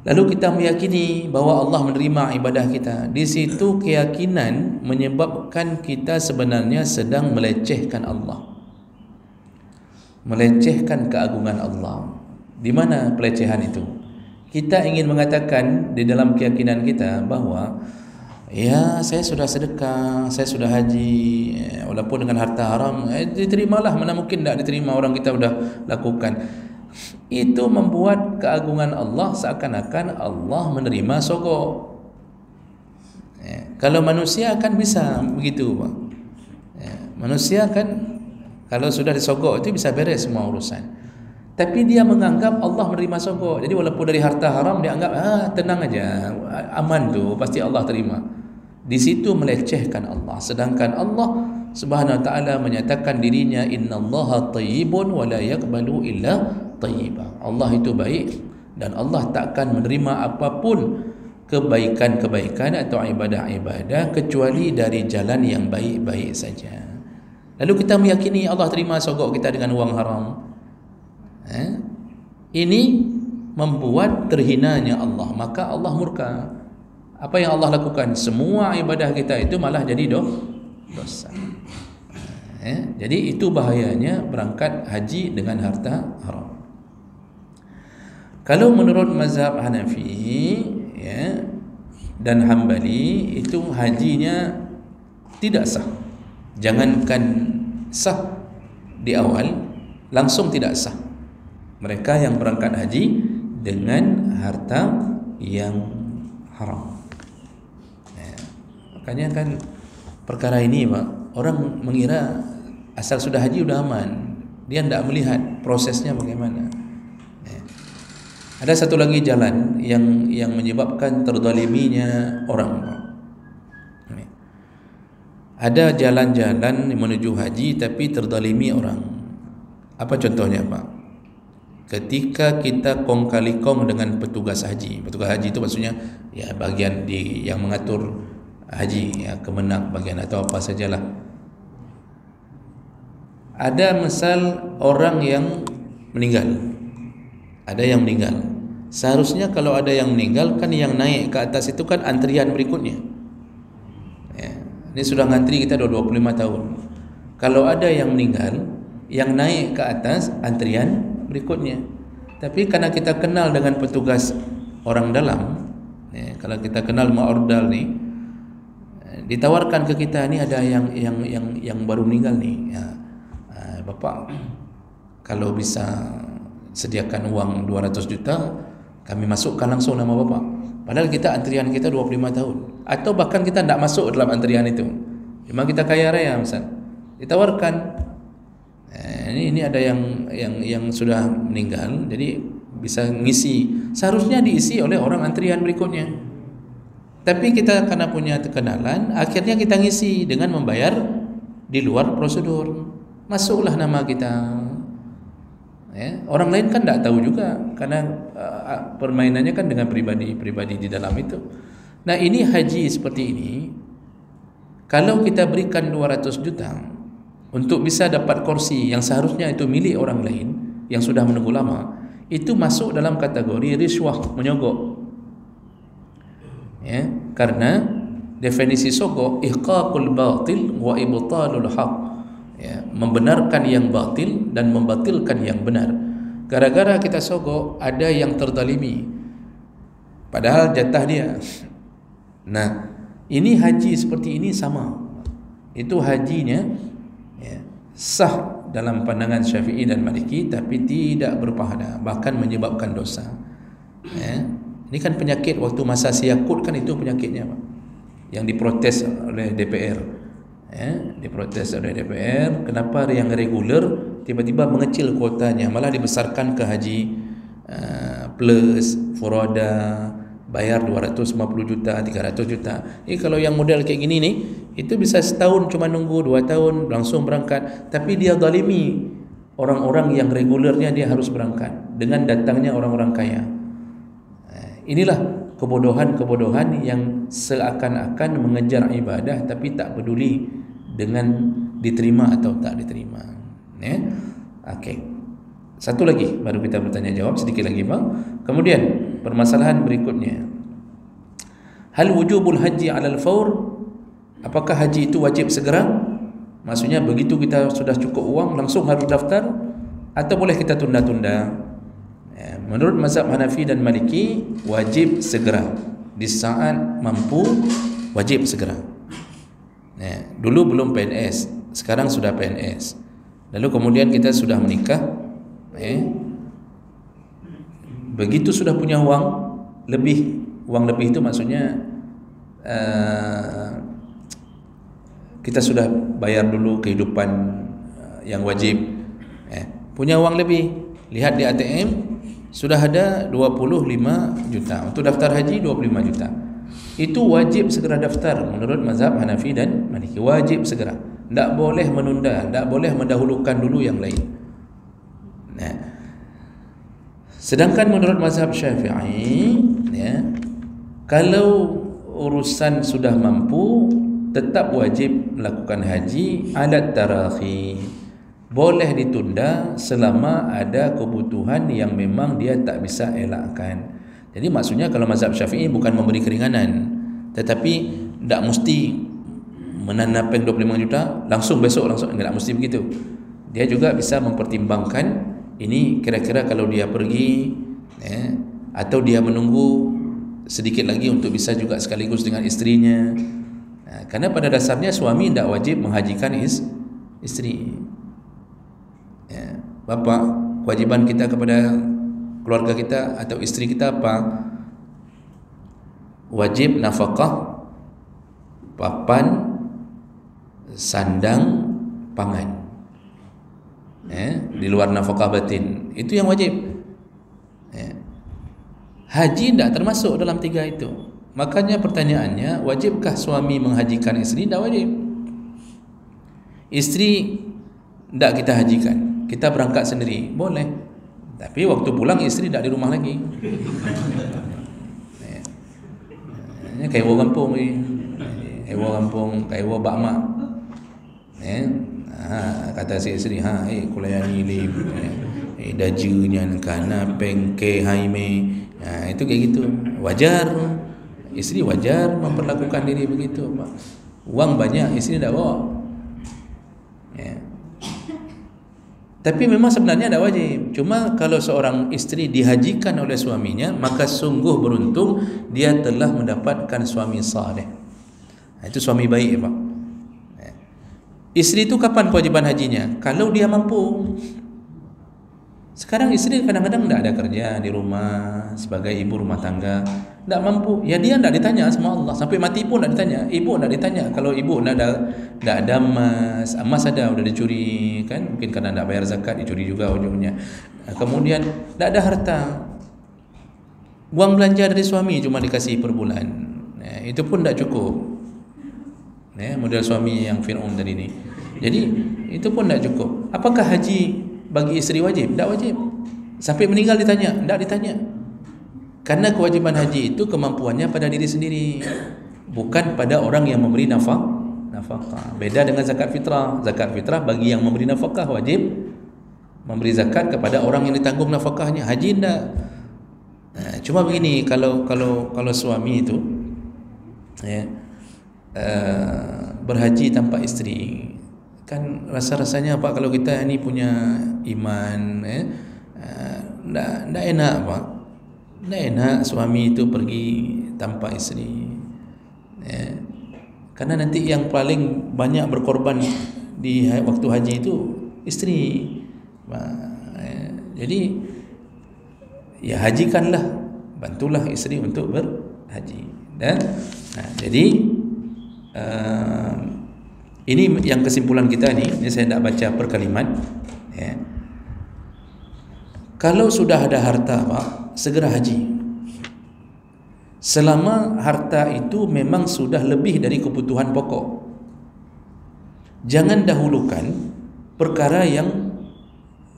Lalu kita meyakini bahwa Allah menerima ibadah kita. Di situ keyakinan menyebabkan kita sebenarnya sedang melecehkan Allah, melecehkan keagungan Allah. Di mana pelecehan itu? Kita ingin mengatakan di dalam keyakinan kita bahwa ya, saya sudah sedekah, saya sudah haji, walaupun dengan harta haram, diterimalah. Mana mungkin tidak diterima, orang kita sudah lakukan. Itu membuat keagungan Allah seakan-akan Allah menerima sogok. Kalau manusia kan bisa begitu Pak. Manusia kan kalau sudah disogok itu bisa beres semua urusan. Tapi dia menganggap Allah menerima sogok. Jadi walaupun dari harta haram dia anggap tenang aja, aman tu, pasti Allah terima. Di situ melecehkan Allah. Sedangkan Allah Subhanahu wa taala menyatakan dirinya innallaha thayyibun wa la yaqbalu illa thayyiba. Allah itu baik dan Allah takkan menerima apapun kebaikan-kebaikan atau ibadah-ibadah kecuali dari jalan yang baik-baik saja. Lalu kita meyakini Allah terima sogok kita dengan wang haram. Ini membuat terhinanya Allah, maka Allah murka. Apa yang Allah lakukan? Semua ibadah kita itu malah jadi dosa. Jadi itu bahayanya berangkat haji dengan harta haram. Kalau menurut mazhab Hanafi dan Hambali, itu hajinya tidak sah. Jangankan sah di awal, langsung tidak sah. Mereka yang berangkat haji dengan harta yang haram. Makanya kan perkara ini Pak, orang mengira asal sudah haji sudah aman. Dia tidak melihat prosesnya bagaimana. Ada satu lagi jalan yang menyebabkan terdoliminya orang Pak. Ada jalan-jalan menuju haji tapi terdolimi orang. Apa contohnya Pak? Ketika kita kong kali kong dengan petugas haji. Petugas haji itu maksudnya ya bagian yang mengatur haji, ya kemenak bagian atau apa sajalah. Ada misal orang yang meninggal. Ada yang meninggal. Seharusnya kalau ada yang meninggal kan yang naik ke atas itu kan antrian berikutnya. Ini sudah ngantri kita 25 tahun. Kalau ada yang meninggal, yang naik ke atas antrian berikutnya. Tapi karena kita kenal dengan petugas orang dalam, kalau kita kenal ma'ordal ni, ditawarkan ke kita ni ada yang baru meninggal ni. Bapak, kalau bisa sediakan uang 200 juta, kami masukkan langsung nama bapak. Padahal kita antrian kita 25 tahun. Atau bahkan kita tidak masuk dalam antrian itu. Memang kita kaya raya misal. Ditawarkan ini ada yang sudah meninggal, jadi bisa ngisi. Seharusnya diisi oleh orang antrian berikutnya. Tapi kita karena punya kekenalan, akhirnya kita ngisi dengan membayar di luar prosedur. Masuklah nama kita. Orang lain kan tidak tahu juga karena permainannya kan dengan pribadi di dalam itu. Nah, ini haji seperti ini. Kalau kita berikan 200 juta untuk bisa dapat kursi yang seharusnya itu milik orang lain yang sudah menunggu lama, itu masuk dalam kategori riswah, menyogok. Karena definisi sogok ihqaqul batil wa ibtalul haq. Membenarkan yang batil dan membatilkan yang benar. Gara-gara kita sogok, ada yang terdalimi padahal jatah dia. Nah, ini haji seperti ini sama. Itu hajinya sah dalam pandangan Syafi'i dan Maliki, tapi tidak berpahala, bahkan menyebabkan dosa. Ini kan penyakit waktu masa Siyakut kan itu penyakitnya Pak, yang diprotes oleh DPR. Diprotes oleh DPR. Kenapa yang regular tiba-tiba mengecil kuotanya, malah dibesarkan ke haji plus, furoda, bayar 250 juta, 300 juta. Kalau yang model kayak gini nih, itu bisa setahun cuma nunggu, 2 tahun langsung berangkat. Tapi dia zalimi orang-orang yang regulernya, dia harus berangkat dengan datangnya orang-orang kaya. Inilah kebodohan-kebodohan yang seakan-akan mengejar ibadah tapi tak peduli dengan diterima atau tak diterima. Okey. Satu lagi baru kita bertanya jawab, sedikit lagi bang. Kemudian permasalahan berikutnya, hal wujubul haji 'alal faur? Apakah haji itu wajib segera? Maksudnya begitu kita sudah cukup uang langsung harus daftar, atau boleh kita tunda-tunda? Menurut mazhab Hanafi dan Maliki, wajib segera. Di saat mampu, wajib segera. Dulu belum PNS, sekarang sudah PNS. Lalu kemudian kita sudah menikah, begitu sudah punya uang lebih itu maksudnya kita sudah bayar dulu kehidupan yang wajib, punya uang lebih, lihat di ATM sudah ada 25 juta untuk daftar haji, 25 juta. Itu wajib segera daftar menurut mazhab Hanafi dan Maliki, wajib segera. Tak boleh menunda, tak boleh mendahulukan dulu yang lain. Sedangkan menurut mazhab Syafi'i, kalau urusan sudah mampu, tetap wajib melakukan haji alat tarakhi. Boleh ditunda selama ada kebutuhan yang memang dia tak bisa elakkan. Jadi maksudnya kalau mazhab Syafi'i bukan memberi keringanan, tetapi tak mesti menanapeng 25 juta langsung besok langsung, enggak mesti begitu. Dia juga bisa mempertimbangkan ini kira-kira kalau dia pergi atau dia menunggu sedikit lagi untuk bisa juga sekaligus dengan istrinya. Karena pada dasarnya suami tidak wajib menghajikan istri. Bapa, kewajiban kita kepada keluarga kita atau istri kita apa? Wajib nafkah, papan, sandang, pangan. Di luar nafkah batin, itu yang wajib. Haji tidak termasuk dalam 3 itu. Makanya pertanyaannya, wajibkah suami menghajikan istri? Tidak wajib. Istri tidak kita hajikan, kita berangkat sendiri, boleh. Tapi waktu pulang istri tidak di rumah lagi. Kayak orang kampung ni, kayak orang bakmak. Kata si istri, kulayani lip, dajunya kana pengke haime. Itu kayak gitu. Wajar, istri wajar memperlakukan diri begitu. Uang banyak, istri tidak bawa. Tapi memang sebenarnya tidak wajib. Cuma kalau seorang istri dihajikan oleh suaminya, maka sungguh beruntung dia telah mendapatkan suami saleh. Itu suami baik, Pak. Istri itu kapan kewajiban hajinya? Kalau dia mampu. Sekarang istri kadang-kadang tidak ada kerja di rumah sebagai ibu rumah tangga, tidak mampu. Ya dia tidak ditanya sama Allah, sampai mati pun tidak ditanya. Ibu tidak ditanya. Kalau ibu tidak ada emas ada sudah dicuri kan? Mungkin karena tidak bayar zakat dicuri juga ujungnya. Kemudian tidak ada harta. Uang belanja dari suami cuma dikasih per bulan. Itu pun tidak cukup. Model suami yang Fir'aun tadi ini. Jadi itu pun tidak cukup. Apakah haji bagi istri wajib? Tak wajib. Sampai meninggal ditanya? Tak ditanya. Karena kewajiban haji itu kemampuannya pada diri sendiri, bukan pada orang yang memberi nafkah. Beda dengan zakat fitrah. Zakat fitrah bagi yang memberi nafkah wajib memberi zakat kepada orang yang ditanggung nafkahnya. Haji tidak. Cuma begini, kalau suami itu berhaji tanpa istri, kan rasa-rasanya Pak, kalau kita ini punya iman, tak enak Pak, tak enak suami itu pergi tanpa istri, karena nanti yang paling banyak berkorban di waktu haji itu istri, jadi ya hajikanlah, bantulah istri untuk berhaji. Dan jadi Ini yang kesimpulan kita ni. Ini saya nak baca per kalimat. Ya. Kalau sudah ada harta, Pak, segera haji. Selama harta itu memang sudah lebih dari kebutuhan pokok. Jangan dahulukan perkara yang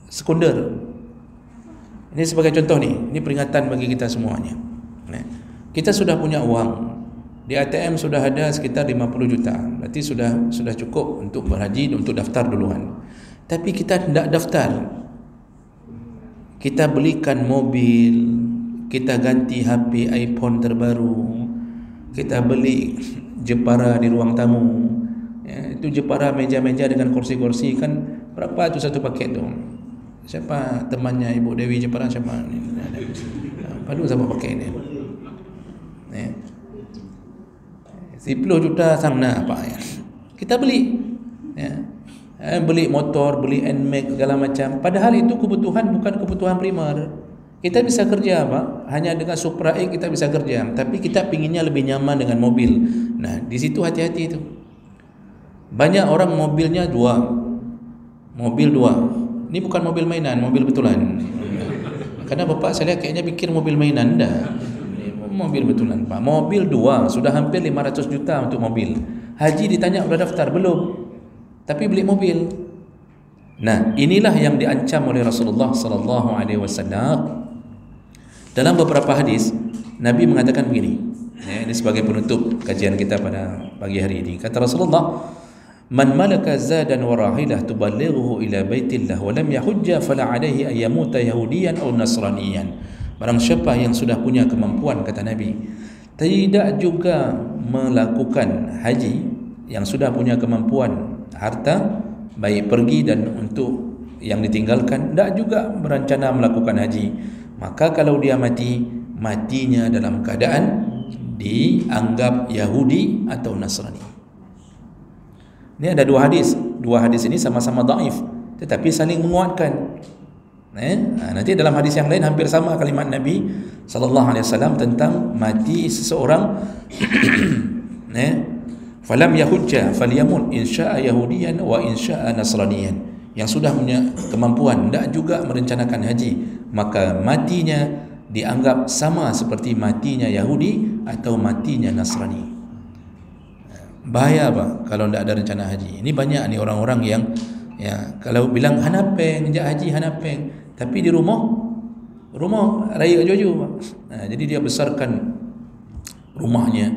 sekunder. Ini sebagai contoh ni. Ini peringatan bagi kita semuanya. Kita sudah punya uang. Di ATM sudah ada sekitar 50 juta. Berarti sudah cukup untuk berhaji, untuk daftar duluan. Tapi kita tidak daftar. Kita belikan mobil, kita ganti HP iPhone terbaru, kita beli jepara di ruang tamu. Ya, itu jepara meja-meja dengan kursi-kursi kan berapa tu satu paket tu? Siapa temannya Ibu Dewi Jepara siapa? Padu siapa pakai ni? Ya. 10 juta sana apa ya? Kita beli. Ya. Beli motor, beli NMAX segala macam. Padahal itu kebutuhan bukan kebutuhan primer. Kita bisa kerja, Pak. Hanya dengan Supra X kita bisa kerja. Tapi kita pinginnya lebih nyaman dengan mobil. Nah, di situ hati-hati itu. Banyak orang mobilnya dua. Mobil dua. Ini bukan mobil mainan, mobil betulan. Karena bapak saya lihat kayaknya pikir mobil mainan dah. Mobil betulan, Pak. Mobil dua, sudah hampir 500 juta untuk mobil. Haji ditanya sudah daftar belum? Tapi beli mobil. Nah, inilah yang diancam oleh Rasulullah sallallahu alaihi wasallam. Dalam beberapa hadis, Nabi mengatakan begini. Ini sebagai penutup kajian kita pada pagi hari ini. Kata Rasulullah, "Man malaka zadan wa rahilah tuballighuhu ila baitillah wa lam yahujja fala alaihi ay yamuta yahudiyan aw nasraniyan." Barang siapa yang sudah punya kemampuan, kata Nabi, tidak juga melakukan haji, yang sudah punya kemampuan harta, baik pergi dan untuk yang ditinggalkan, tidak juga berencana melakukan haji, maka kalau dia mati, matinya dalam keadaan dianggap Yahudi atau Nasrani. Ini ada dua hadis. Dua hadis ini sama-sama dhaif, tetapi saling menguatkan. Nanti dalam hadis yang lain hampir sama kalimat Nabi sallallahu alaihi wasallam tentang mati seseorang. Falam yahujja falyamut insya'a yahudiyan wa insya'a nasraniyan. Yang sudah punya kemampuan tidak juga merencanakan haji, maka matinya dianggap sama seperti matinya Yahudi atau matinya Nasrani. Bahaya apa kalau tidak ada rencana haji. Ini banyak ni orang-orang yang kalau bilang hanapeng, jak haji hanapeng, tapi di rumah raya jojo. Jadi dia besarkan rumahnya,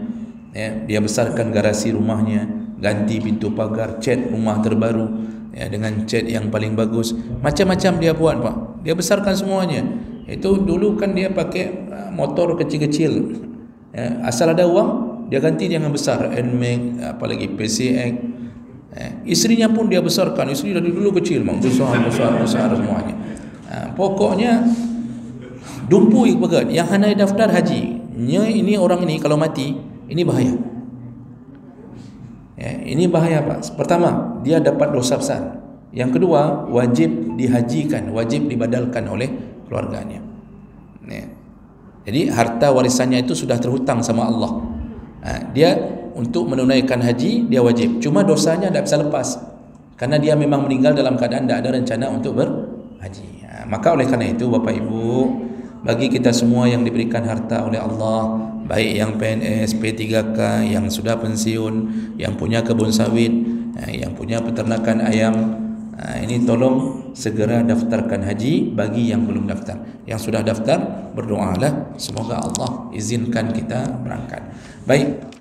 dia besarkan garasi rumahnya, ganti pintu pagar, cat rumah terbaru dengan cat yang paling bagus, macam-macam dia buat, Pak. Dia besarkan semuanya. Itu dulu kan dia pakai motor kecil-kecil, asal ada uang dia ganti dengan besar, NMAX, apalagi PCX. Isterinya pun dia besarkan. Isteri dari dulu kecil, besar semuanya. Pokoknya dumpui pegat. Yang hendak daftar haji, ini orang ini kalau mati, ini bahaya. Ini bahaya, Pak. Pertama, dia dapat dosa besar. Yang kedua, wajib dihajikan, wajib dibadalkan oleh keluarganya. Jadi harta warisannya itu sudah terhutang sama Allah. Dia untuk menunaikan haji dia wajib, cuma dosanya tidak bisa lepas karena dia memang meninggal dalam keadaan tidak ada rencana untuk berhaji. Maka oleh karena itu Bapak Ibu, bagi kita semua yang diberikan harta oleh Allah, baik yang PNS, P3K, yang sudah pensiun, yang punya kebun sawit, yang punya peternakan ayam, ini tolong segera daftarkan haji. Bagi yang belum daftar, yang sudah daftar, berdoalah semoga Allah izinkan kita berangkat. Baik.